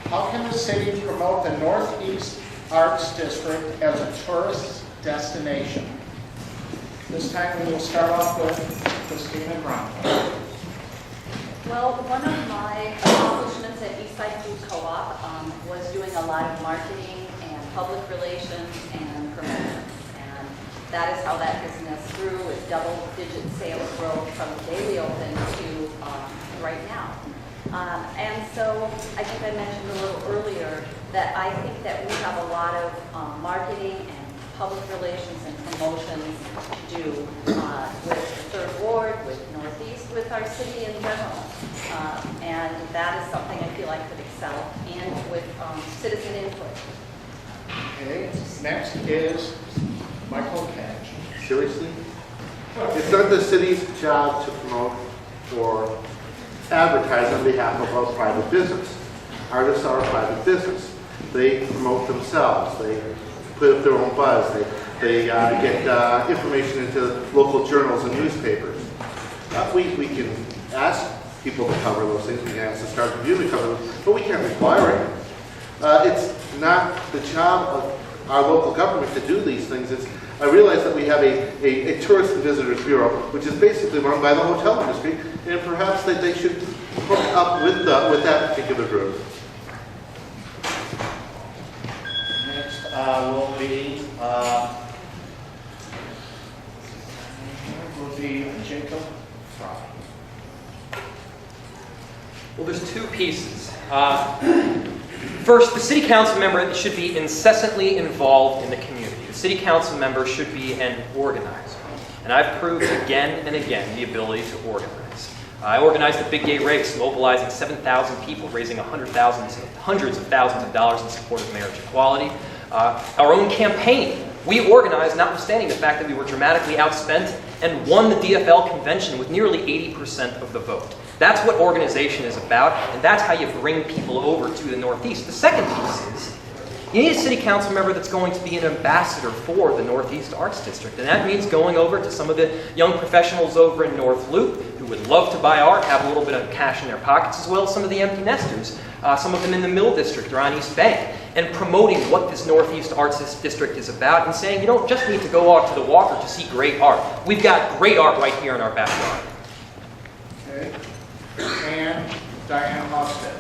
How can the city promote the Northeast Arts District as a tourist destination? This time we will start off with Christina Brown. Well, one of my accomplishments at Eastside Food Co-op was doing a lot of marketing and public relations and promotions. And that is how that business grew with double-digit sales growth from the day we opened to right now. And so I think I mentioned a little earlier that I think that we have a lot of marketing and public relations and promotions to do with the Third Ward, with Northeast, with our city in general. And that is something I feel I could excel in with citizen input. Okay, next is Michael Catch. Seriously? It's not the city's job to promote or advertise on behalf of a private business. Artists are a private business. They promote themselves. They put up their own buzz. They get information into local journals and newspapers. We can ask people to cover those things. We can ask the Star Tribune to cover those, but we can't require it. It's not the job of our local government to do these things. I realize that we have a tourist and visitors bureau, which is basically run by the hotel industry, and perhaps that they should hook up with that particular group. Next will be Jacob Fry. Well, there's two pieces. First, the city council member should be incessantly involved in the community. The city council member should be an organizer. And I've proved again and again the ability to organize. I organized the Big Gay Race, mobilizing 7,000 people, raising hundreds of thousands of dollars in support of marriage equality. Our own campaign, we organized, notwithstanding the fact that we were dramatically outspent, and won the DFL convention with nearly 80% of the vote. That's what organization is about, and that's how you bring people over to the Northeast. The second piece is, you need a city council member that's going to be an ambassador for the Northeast Arts District, and that means going over to some of the young professionals over in North Loop who would love to buy art, have a little bit of cash in their pockets, as well as some of the empty nesters, some of them in the Mill District or on East Bank, and promoting what this Northeast Arts District is about and saying you don't just need to go out to the Walker to see great art. We've got great art right here in our backyard. Okay. And Diane Hofstad.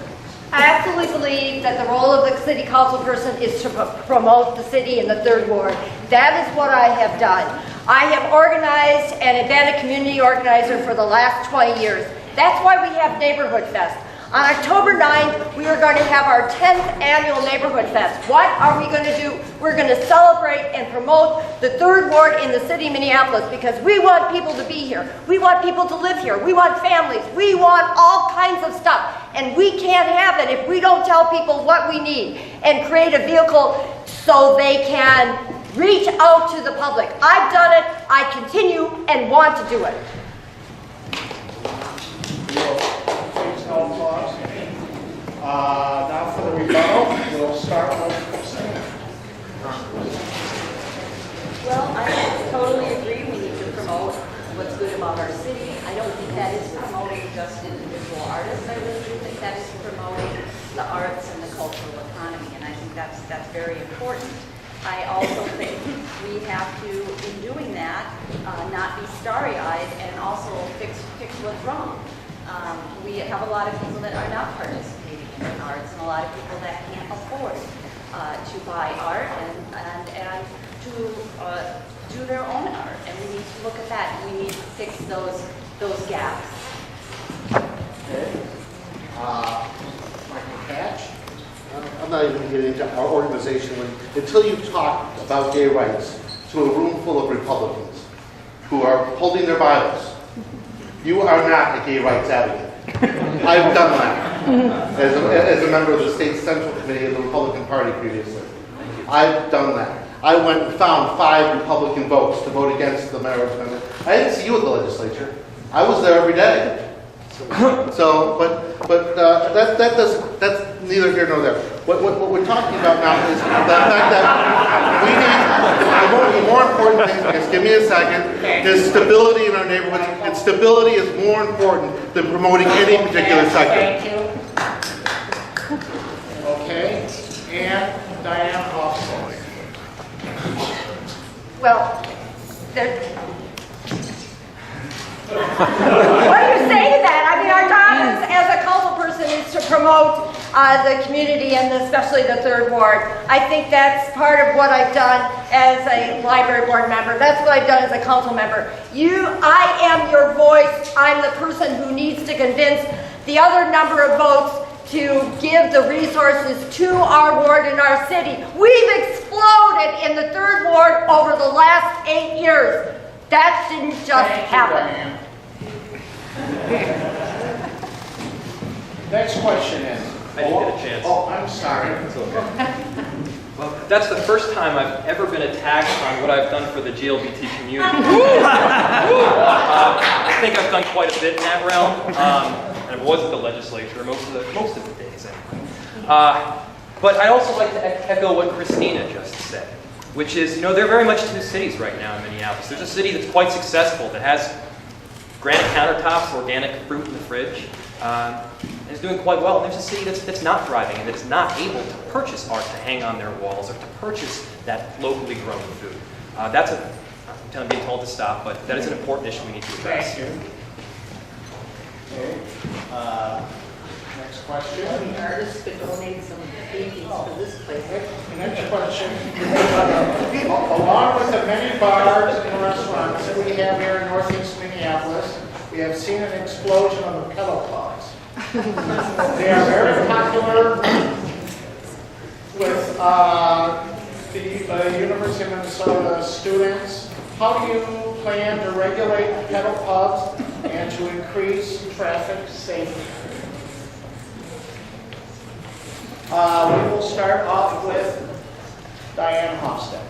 I absolutely believe that the role of the city council person is to promote the city in the 3rd Ward. That is what I have done. I have organized and been a community organizer for the last 20 years. That's why we have Neighborhood Fest. On October 9th, we are going to have our 10th annual Neighborhood Fest. What are we going to do? We're going to celebrate and promote the 3rd Ward in the city of Minneapolis because we want people to be here. We want people to live here. We want families. We want all kinds of stuff. And we can't have it if we don't tell people what we need and create a vehicle so they can reach out to the public. I've done it. I continue and want to do it. Please, no applause. Now for the rebuttal, we'll start with Christina. Well, I totally agree. We need to promote what's good about our city. I don't think that is promoting just individual artists. I really do think that is promoting the arts and the cultural economy, and I think that's very important. I also think we have to, in doing that, not be starry-eyed and also fix what's wrong. We have a lot of people that are not participating in arts and a lot of people that can't afford to buy art and to do their own art. And we need to look at that. We need to fix those gaps. Okay. Michael Patch. I'm not even getting into our organization until you talk about gay rights to a room full of Republicans who are holding their Bibles. You are not a gay rights advocate. I've done that as a member of the state central committee of the Republican Party previously. I've done that. I went and found 5 Republican votes to vote against the marriage amendment. I didn't see you at the legislature. I was there every day. So, that's neither here nor there. What we're talking about now is the fact that we need, the more important thing, just give me a second, is stability in our neighborhoods, and stability is more important than promoting any particular sector. Thank you. Okay, and Diane Hofstad. Well, what do you say to that? I mean, our job as a council person is to promote the community and especially the 3rd Ward. I think that's part of what I've done as a library board member. That's what I've done as a council member. I am your voice. I'm the person who needs to convince the other number of votes to give the resources to our ward in our city. We've exploded in the 3rd Ward over the last 8 years. That didn't just happen. Next question is. I didn't get a chance. Oh, I'm sorry. It's okay. Well, that's the first time I've ever been attacked on what I've done for the GLBT community. I think I've done quite a bit in that realm, and I was at the legislature most of the days. But I also like to echo what Christina just said, which is, there are very much 2 cities right now in Minneapolis. There's a city that's quite successful that has granite countertops, organic fruit in the fridge, and is doing quite well. And there's a city that's not thriving and that's not able to purchase art to hang on their walls or to purchase that locally grown food. I'm being told to stop, but that is an important issue we need to address. Thank you. Okay. Next question. The artists could donate some paintings to this place. Next question. Along with the many bars and restaurants that we have here in Northeast Minneapolis, we have seen an explosion of the pedal pubs. They are very popular with the University of Minnesota students. How do you plan to regulate pedal pubs and to increase traffic safety? We will start off with Diane Hofstad.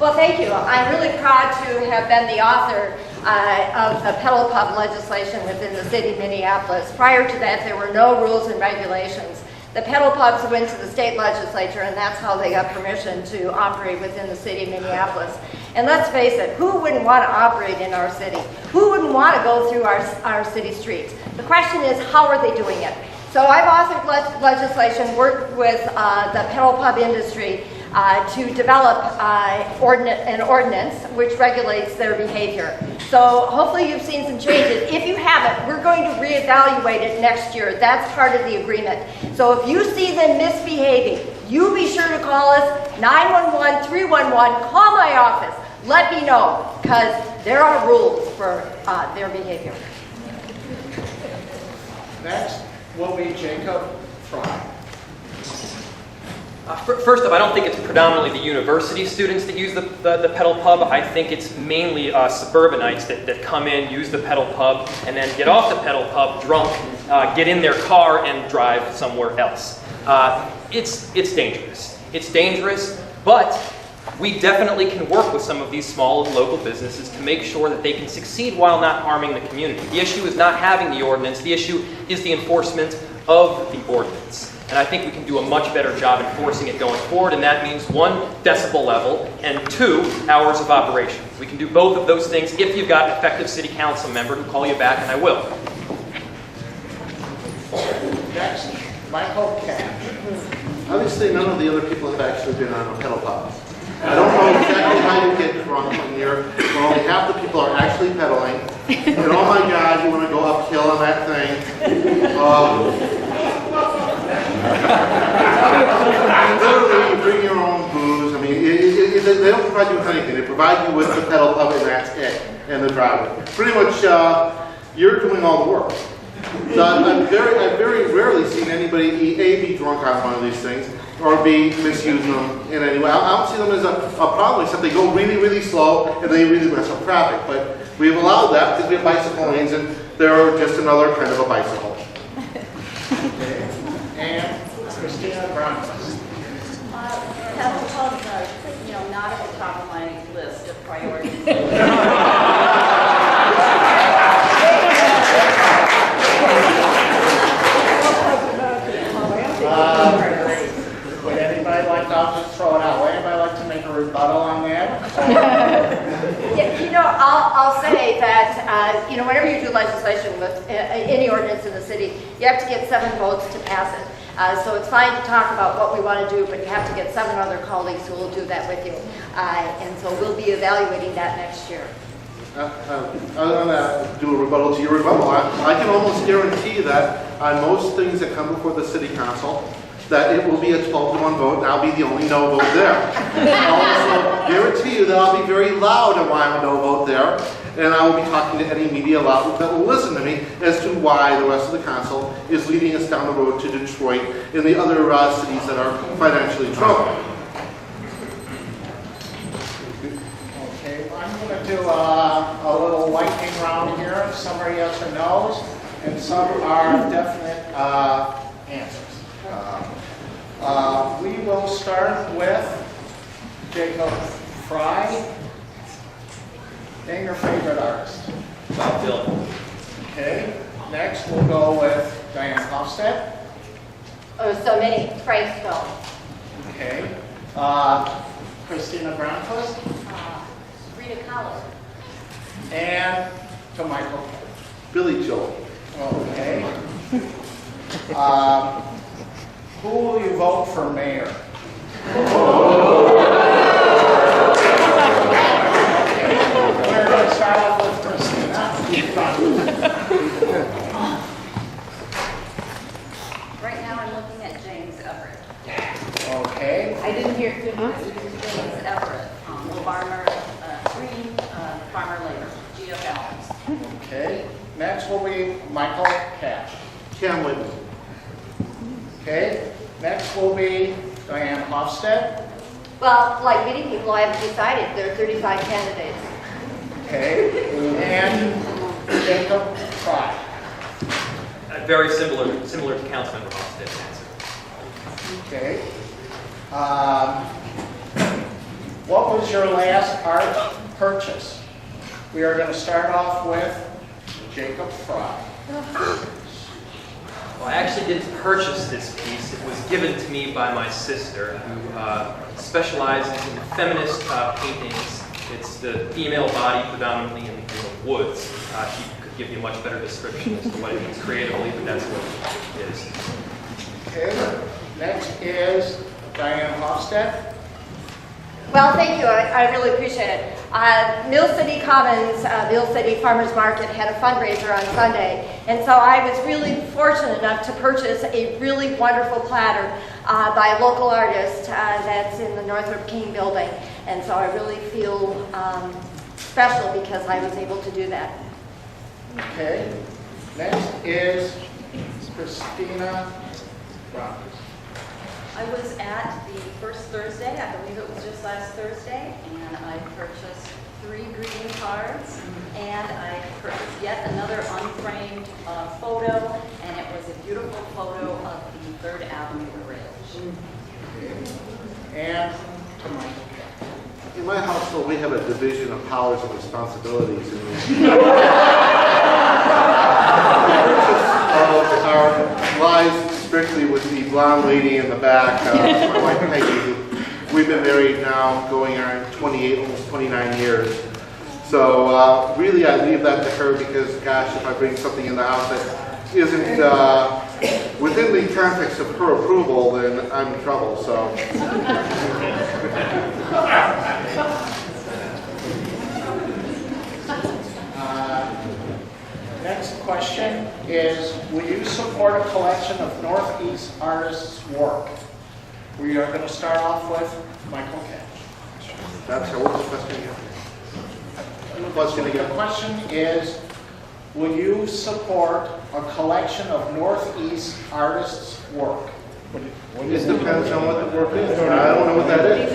Well, thank you. I'm really proud to have been the author of the pedal pub legislation within the city of Minneapolis. Prior to that, there were no rules and regulations The pedal pubs went to the state legislature, and that's how they got permission to operate within the city of Minneapolis. And let's face it, who wouldn't want to operate in our city? Who wouldn't want to go through our city streets? The question is, how are they doing it? So I've authored legislation, worked with the pedal pub industry to develop an ordinance which regulates their behavior. So hopefully you've seen some changes. If you haven't, we're going to reevaluate it next year. That's part of the agreement. So if you see them misbehaving, you be sure to call us, 911-311, call my office. Let me know, because there are rules for their behavior. Next will be Jacob Fry. First off, I don't think it's predominantly the university students that use the pedal pub. I think it's mainly suburbanites that come in, use the pedal pub, and then get off the pedal pub drunk, get in their car, and drive somewhere else. It's dangerous. It's dangerous, but we definitely can work with some of these small local businesses to make sure that they can succeed while not harming the community. The issue is not having the ordinance. The issue is the enforcement of the ordinance. And I think we can do a much better job enforcing it going forward, and that means 1, decibel level, and 2, hours of operation. We can do both of those things if you've got an effective city council member who call you back, and I will. Next, Michael Cash. Obviously, none of the other people have actually been on a pedal pub. I don't know exactly how you get drunk when only half the people are actually pedaling. And oh my God, you want to go uphill on that thing. Literally, you bring your own booze. I mean, they don't provide you with anything. They provide you with the pedal pub, and that's it, and the driveway. Pretty much, you're doing all the work. So I've very rarely seen anybody A, be drunk on one of these things, or B, misusing them in any way. I don't see them as a problem, except they go really, really slow, and they really mess up traffic. But we've allowed that because we have bicycle lanes, and they're just another kind of a bicycle. And Christina Brownquist. Pedal pubs are, not at the top of my list of priorities. Would anybody like to, I'll just throw it out, would anybody like to make a rebuttal on that? I'll say that, whenever you do legislation with any ordinance in the city, you have to get 7 votes to pass it. So it's fine to talk about what we want to do, but you have to get 7 other colleagues who will do that with you. And so we'll be evaluating that next year. I'm going to do a rebuttal to your rebuttal. I can almost guarantee that on most things that come before the city council, that it will be a 12-to-1 vote, and I'll be the only no vote there. I also guarantee you that I'll be very loud on why I'm a no vote there, and I will be talking to any media that will listen to me as to why the rest of the council is leading us down the road to Detroit and the other cities that are financially troubled. Okay, I'm going to do a little lightning round here. Some are yes or no's, and some are definite answers. We will start with Jacob Fry. Name your favorite artist. Bob Dylan. Okay. Next, we'll go with Diane Hofstad. Oh, so many. Frank Stone. Okay. Christina Brownquist. Rita Kahlo. And to Michael. Billy Joel. Okay. Who will you vote for mayor? We're going to start off with Christina. Right now, I'm looking at James Everett. Okay. I didn't hear. James Everett, farmer, green farmer labor, GFL. Okay. Next will be Michael Cash. Cam Whitney. Okay. Next will be Diane Hofstad. Well, like many people, I haven't decided. There are 35 candidates. Okay. And Jacob Fry. Very similar to Councilmember Hofstad's answer. Okay. What was your last art purchase? We are going to start off with Jacob Fry. Well, I actually didn't purchase this piece. It was given to me by my sister, who specializes in feminist paintings. It's the female body predominantly in the woods. She could give you a much better description as to what it means creatively, but that's what it is. Okay, next is Diane Hofstad. Well, thank you. I really appreciate it. Mill City Commons, Mill City Farmers Market had a fundraiser on Sunday, and so I was really fortunate enough to purchase a really wonderful platter by a local artist that's in the Northrop King building, and so I really feel special because I was able to do that. Okay, next is Christina Brown. I was at the first Thursday, I believe it was just last Thursday, and I purchased 3 greeting cards, and I purchased yet another unframed photo, and it was a beautiful photo of the 3rd Avenue Bridge. And to Michael. In my household, we have a division of powers and responsibilities. Our lies strictly with the blonde lady in the back, my wife Peggy. We've been married now going on 28, almost 29 years. So really I leave that to her because, gosh, if I bring something in the house that isn't within the context of her approval, then I'm in trouble, so. Next question is, will you support a collection of Northeast artists' work? We are going to start off with Michael Cash. That's how, what's the question again? The question is, will you support a collection of Northeast artists' work? It depends on what the work is. I don't know what that is.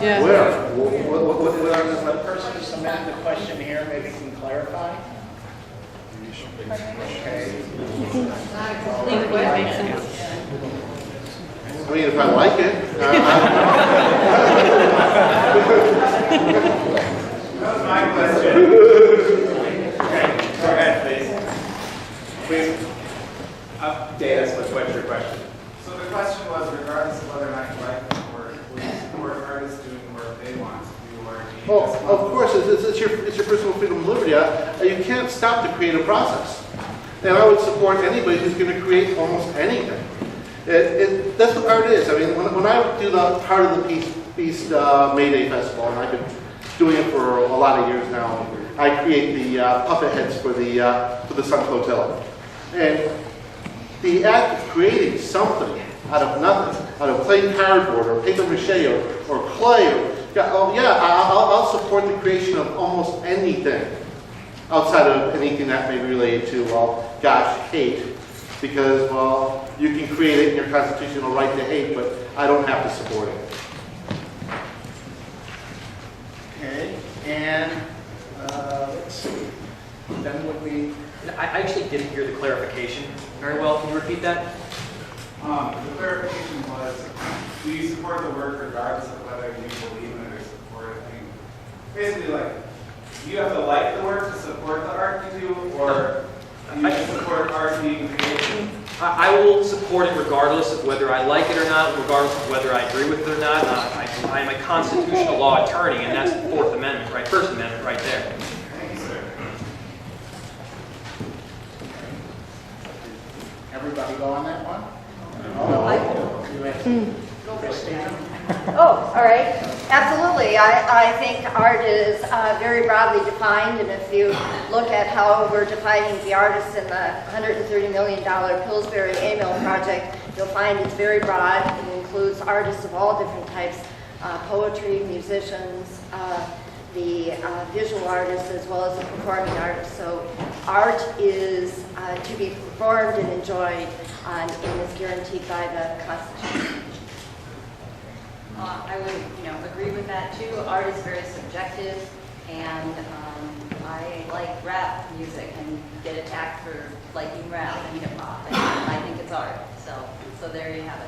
Yeah. Where? What artist? The person who submitted the question here maybe can clarify. Okay. I mean, if I like it. That was my question. Okay, go ahead, please. Please. Dana, what's your question? So the question was, regardless of whether or not you like the work, will you support artists doing the work they want to do, or do you Oh, just of course, it's your personal freedom and liberty. You can't stop the creative process. And I would support anybody who's going to create almost anything. That's what art is. I mean, when I do the Heart of the Beast May Day Festival, and I've been doing it for a lot of years now, I create the puppet heads for the Sun Flotilla. And the act of creating something out of nothing, out of plain cardboard or paper mache or clay, I'll support the creation of almost anything outside of anything that may be related to, well, gosh, hate. Because, well, you can create it in your constitutional right to hate, but I don't have to support it. Okay. And let's see. Then would we? I actually didn't hear the clarification very well. Can you repeat that? The clarification was, do you support the work regardless of whether you believe in it or support it? I mean, basically, like, you have to like the work to support the art you do, or do you just support art being created? I will support it regardless of whether I like it or not, regardless of whether I agree with it or not. I am a constitutional law attorney, and that's the Fourth Amendment, right? First Amendment, right there. Thank you, sir. Everybody go on that one? Oh, all right. Absolutely. I think art is very broadly defined, and if you look at how we're defining the artists in the $130 million Pillsbury A-Mill project, you'll find it's very broad. It includes artists of all different types, poetry, musicians, the visual artists, as well as the performing artists. So art is to be performed and enjoyed and is guaranteed by the Constitution. I would, agree with that too. Art is very subjective, and I like rap music and get attacked for liking rap and hip hop, and I think it's art. So there you have it.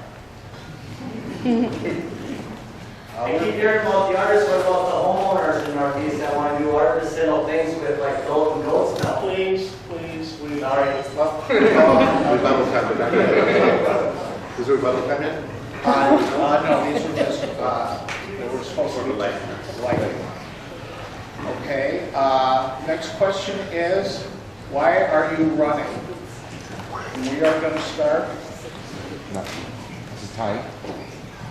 I keep hearing about the artists, what about the homeowners in Northeast that want to do artisanal things with like golden goats now? Please, we Sorry. Rebuttal time. Is there rebuttal time yet? No, these were just, they were supposed to be light. Okay, next question is, why are you running? And we are going to start. No. This is time.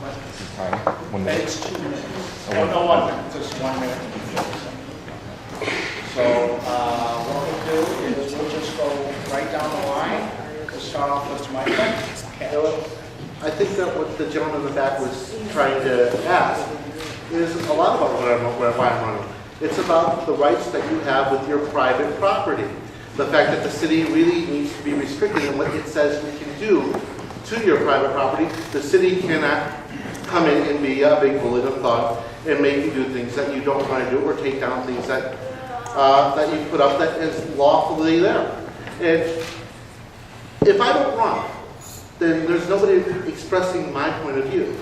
This is time. 1 minute. It's 2 minutes. Oh, no, 1 minute, just 1 minute. So what we'll do is we'll just go right down the line. We'll start off with Michael. I think that what the gentleman in the back was trying to ask is a lot about why I'm running. It's about the rights that you have with your private property. The fact that the city really needs to be restricted in what it says you can do to your private property. The city cannot come in and be a big bullet of thought and make you do things that you don't want to do or take down things that that you put up that is lawfully there. And if I don't run, then there's nobody expressing my point of view.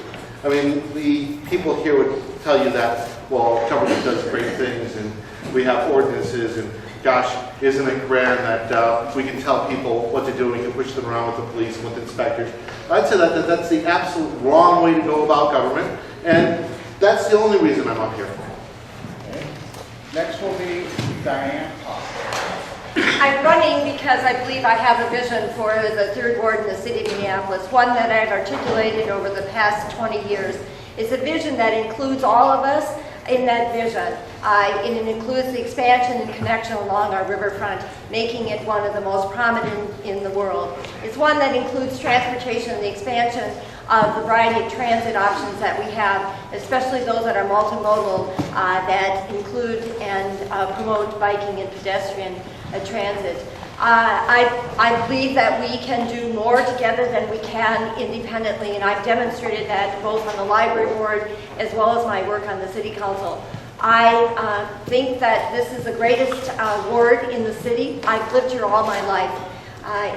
I mean, the people here would tell you that, well, government does great things and we have ordinances and gosh, isn't it grand that we can tell people what to do and we can push them around with the police and with inspectors. I'd say that that's the absolute wrong way to go about government, and that's the only reason I'm up here. Okay. Next will be Diane. I'm running because I believe I have a vision for the third ward in the city of Minneapolis, one that I've articulated over the past 20 years. It's a vision that includes all of us in that vision. And it includes the expansion and connection along our riverfront, making it one of the most prominent in the world. It's one that includes transportation and the expansion of the variety of transit options that we have, especially those that are multimodal, that include and promote biking and pedestrian transit. I believe that we can do more together than we can independently, and I've demonstrated that both on the library board as well as my work on the city council. I think that this is the greatest ward in the city. I've lived here all my life,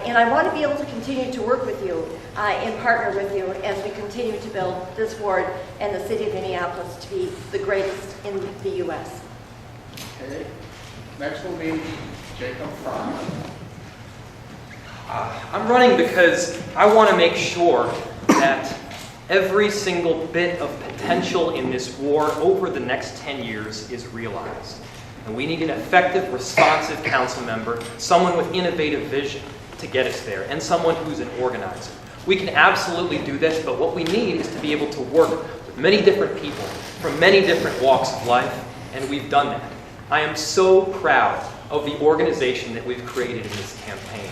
and I want to be able to continue to work with you and partner with you as we continue to build this ward and the city of Minneapolis to be the greatest in the U.S. Okay. Next will be Jacob Fry. I'm running because I want to make sure that every single bit of potential in this war over the next 10 years is realized. And we need an effective, responsive council member, someone with innovative vision to get us there, and someone who's an organizer. We can absolutely do this, but what we need is to be able to work with many different people from many different walks of life, and we've done that. I am so proud of the organization that we've created in this campaign.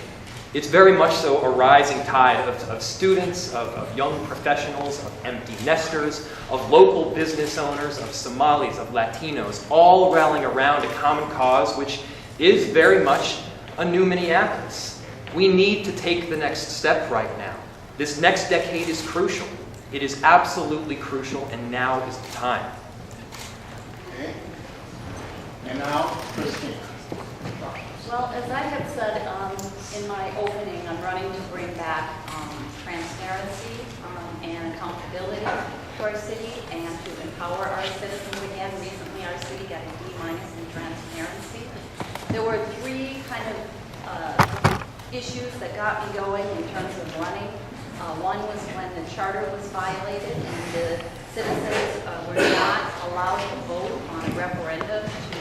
It's very much so a rising tide of students, of young professionals, of empty nesters, of local business owners, of Somalis, of Latinos, all rallying around a common cause, which is very much a new Minneapolis. We need to take the next step right now. This next decade is crucial. It is absolutely crucial, and now is the time. Okay. And now, Christine. Well, as I have said in my opening, I'm running to bring back transparency and accountability to our city and to empower our citizens again. Recently, our city got a D- in transparency. There were three kind of issues that got me going in terms of running. One was when the charter was violated and the citizens were not allowed to vote on a referendum to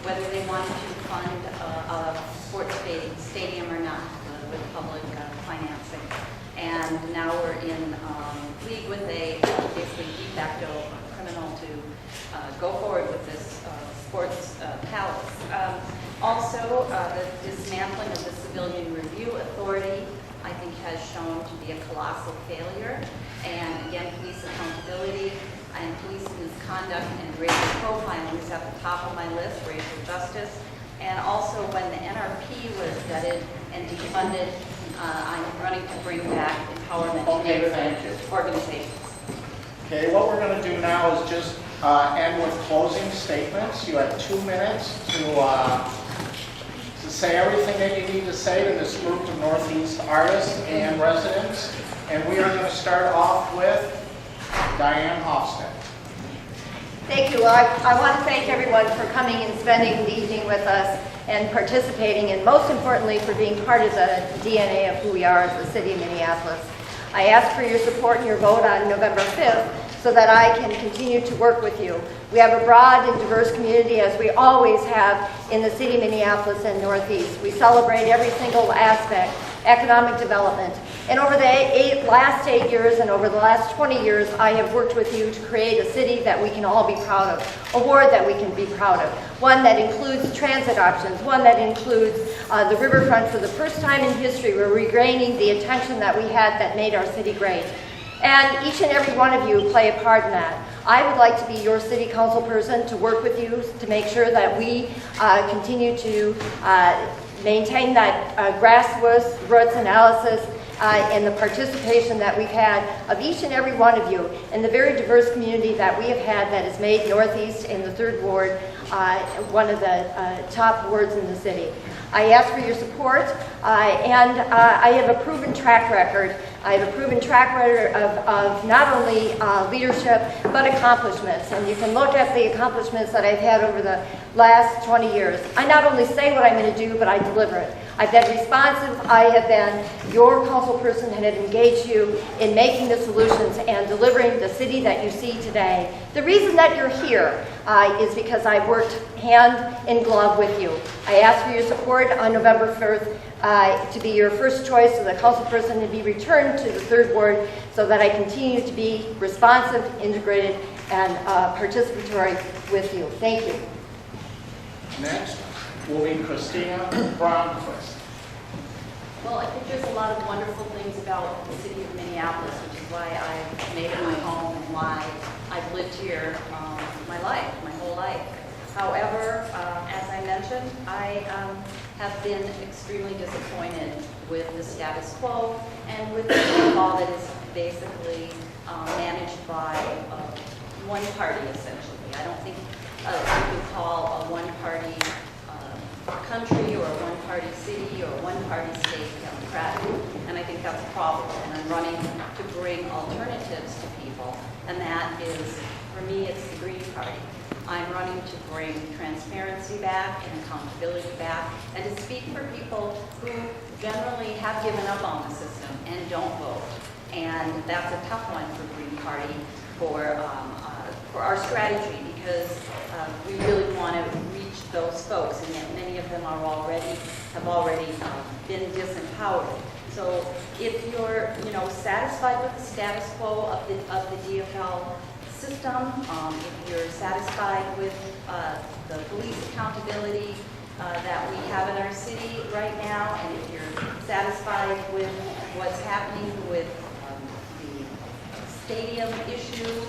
whether they wanted to fund a sports stadium or not with public financing. And now we're in league with a basically de facto criminal to go forward with this sports palace. Also, the dismantling of the Civilian Review Authority, I think, has shown to be a colossal failure. And again, police accountability and police misconduct and racial profiling is at the top of my list, racial justice. And also when the NRP was gutted and defunded, I'm running to bring back empowerment to neighborhood organizations. Okay, what we're going to do now is just end with closing statements. You have 2 minutes to say everything that you need to say to this group of Northeast artists and residents. And we are going to start off with Diane Hofstad. Thank you. I want to thank everyone for coming and spending the evening with us. and participating, and most importantly, for being part of the DNA of who we are as the city of Minneapolis. I ask for your support and your vote on November 5th so that I can continue to work with you. We have a broad and diverse community, as we always have in the city of Minneapolis and Northeast. We celebrate every single aspect, economic development. And over the last 8 years and over the last 20 years, I have worked with you to create a city that we can all be proud of, a ward that we can be proud of, one that includes transit options, one that includes the riverfront. For the first time in history, we're regaining the attention that we had that made our city great. And each and every one of you play a part in that. I would like to be your city council person to work with you to make sure that we continue to maintain that grassroots analysis and the participation that we've had of each and every one of you in the very diverse community that we have had that has made Northeast in the 3rd Ward one of the top wards in the city. I ask for your support, and I have a proven track record. I have a proven track record of not only leadership, but accomplishments. And you can look at the accomplishments that I've had over the last 20 years. I not only say what I'm going to do, but I deliver it. I've been responsive. I have been your council person and have engaged you in making the solutions and delivering the city that you see today. The reason that you're here is because I've worked hand in glove with you. I ask for your support on November 1st to be your first choice as a council person to be returned to the 3rd Ward so that I continue to be responsive, integrated, and participatory with you. Thank you. Next will be Christina Brownquist. Well, I think there's a lot of wonderful things about the city of Minneapolis, which is why I've made it my home and why I've lived here my whole life. However, as I mentioned, I have been extremely disappointed with the status quo and with the law that is basically managed by one party, essentially. I don't think you could call a one-party country or a one-party city or a one-party state democratic, and I think that's a problem. And I'm running to bring alternatives to people, and that is, for me, it's the Green Party. I'm running to bring transparency back and accountability back, and to speak for people who generally have given up on the system and don't vote. And that's a tough one for Green Party for our strategy, because we really want to reach those folks, and yet many of them have already been disempowered. So if you're satisfied with the status quo of the DFL system, if you're satisfied with the police accountability that we have in our city right now, and if you're satisfied with what's happening with the stadium issue,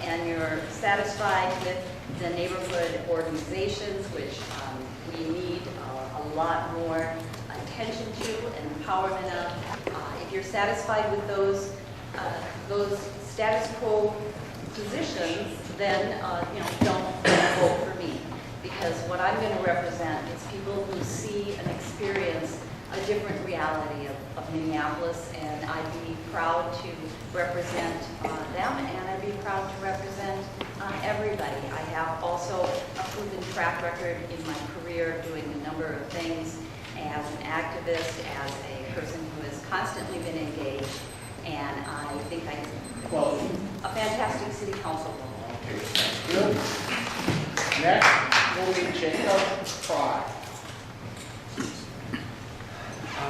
and you're satisfied with the neighborhood organizations, which we need a lot more attention to and empowerment of, if you're satisfied with those status quo positions, then don't vote for me, because what I'm going to represent is people who see and experience a different reality of Minneapolis, and I'd be proud to represent them, and I'd be proud to represent everybody. I have also a proven track record in my career doing a number of things as an activist, as a person who has constantly been engaged, and I think I can be a fantastic city councilwoman. Okay, good. Next will be Jacob Fry.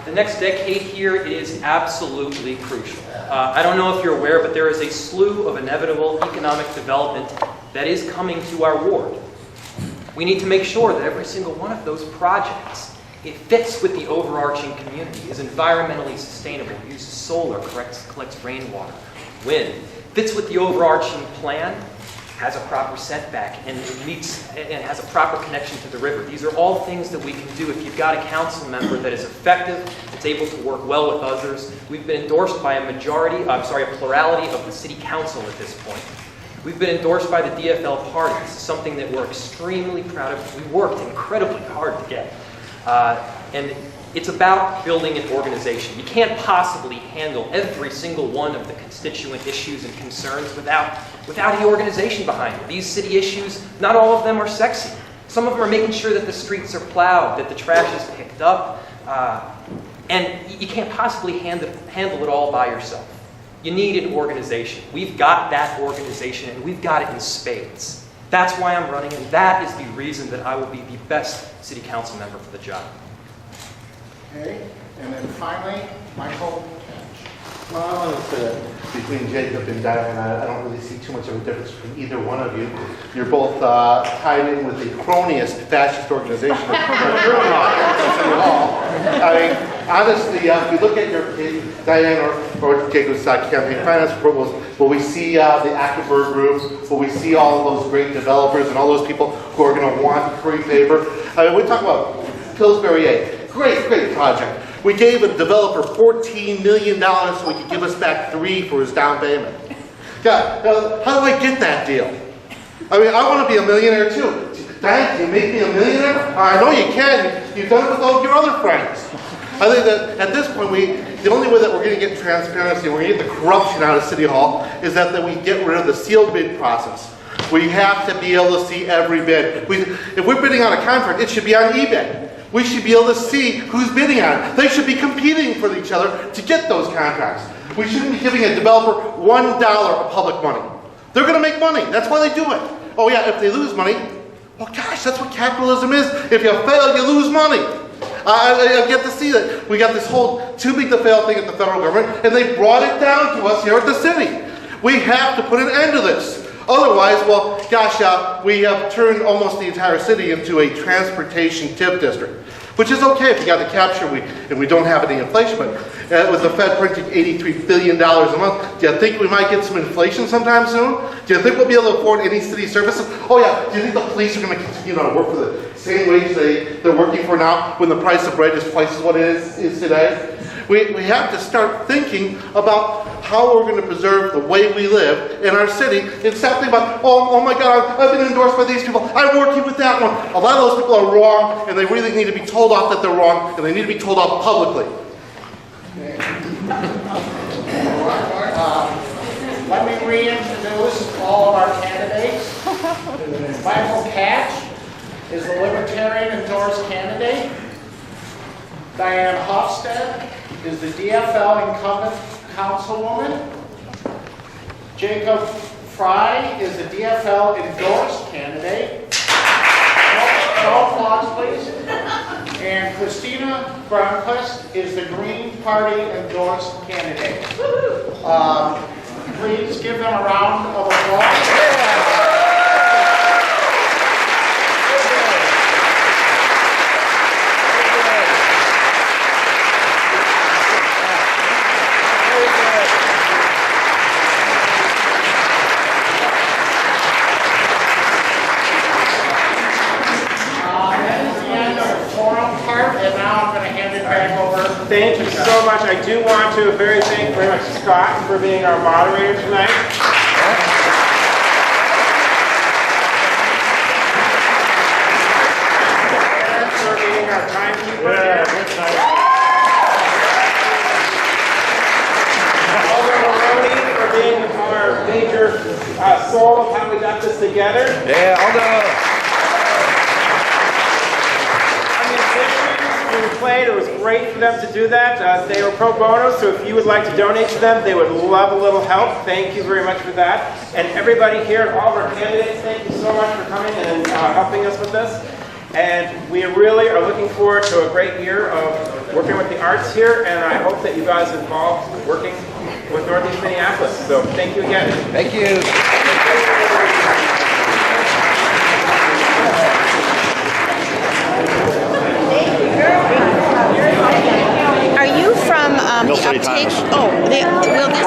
The next decade here is absolutely crucial. I don't know if you're aware, but there is a slew of inevitable economic development that is coming to our ward. We need to make sure that every single one of those projects, it fits with the overarching community, is environmentally sustainable, uses solar, collects rainwater, wind, fits with the overarching plan, has a proper setback, and has a proper connection to the river. These are all things that we can do if you've got a council member that is effective, that's able to work well with others. We've been endorsed by a plurality of the city council at this point. We've been endorsed by the DFL party. This is something that we're extremely proud of. We worked incredibly hard to get. And it's about building an organization. You can't possibly handle every single one of the constituent issues and concerns without the organization behind it. These city issues, not all of them are sexy. Some of them are making sure that the streets are plowed, that the trash is picked up, and you can't possibly handle it all by yourself. You need an organization. We've got that organization, and we've got it in spades. That's why I'm running, and that is the reason that I will be the best city council member for the job. Okay, and then finally, Michael. Well, I want to say that between Jacob and Diane, I don't really see too much of a difference between either one of you. You're both tied in with the cronyist fascist organization. I mean, honestly, if you look at your Diane or Jacob's campaign finance proposals, will we see the Ackerberg Group? Will we see all of those great developers and all those people who are going to want curry favor? I mean, we talk about Pillsbury A. Great project. We gave a developer $14 million so he could give us back $3 million for his down payment. God, how do I get that deal? I mean, I want to be a millionaire too. Diane, can you make me a millionaire? I know you can. You've done it with all your other friends. I think that at this point, the only way that we're going to get transparency, we're going to get the corruption out of City Hall, is that we get rid of the sealed bid process. We have to be able to see every bid. If we're bidding on a contract, it should be on eBay. We should be able to see who's bidding on it. They should be competing for each other to get those contracts. We shouldn't be giving a developer $1 of public money. They're going to make money. That's why they do it. Oh yeah, if they lose money, well gosh, that's what capitalism is. If you fail, you lose money. I get to see that. We got this whole too big to fail thing at the federal government, and they brought it down to us here at the city. We have to put an end to this. Otherwise, well, gosh, we have turned almost the entire city into a transportation tip district, which is okay if we got the capture and we don't have any inflation, but with the Fed printing $83 billion a month, do you think we might get some inflation sometime soon? Do you think we'll be able to afford any city services? Oh yeah, do you think the police are going to continue to work for the same wage they're working for now when the price of bread is twice what it is today? We have to start thinking about how we're going to preserve the way we live in our city and stop thinking about, oh my God, I've been endorsed by these people. I'm working with that one. A lot of those people are wrong, and they really need to be told off that they're wrong, and they need to be told off publicly. Let me reintroduce all of our candidates. Michael Catch is the Libertarian endorsed candidate. Diane Hofstad is the DFL incumbent councilwoman. Jacob Fry is the DFL endorsed candidate. No applause, please. And Christina Brownquist is the Green Party endorsed candidate. Please give them a round of applause. Thank you so much. I do want to thank very much Scott for being our moderator tonight. And for being our timekeeper. Aldo for being our major soul of how we got this together. Yeah, Aldo. Played. It was great for them to do that. They were pro bono, so if you would like to donate to them, they would love a little help. Thank you very much for that. And everybody here, all of our candidates, thank you so much for coming and helping us with this. And we really are looking forward to a great year of working with the arts here, and I hope that you guys are involved working with Northeast Minneapolis. So thank you again. Thank you. Are you from the uptake? Oh, will this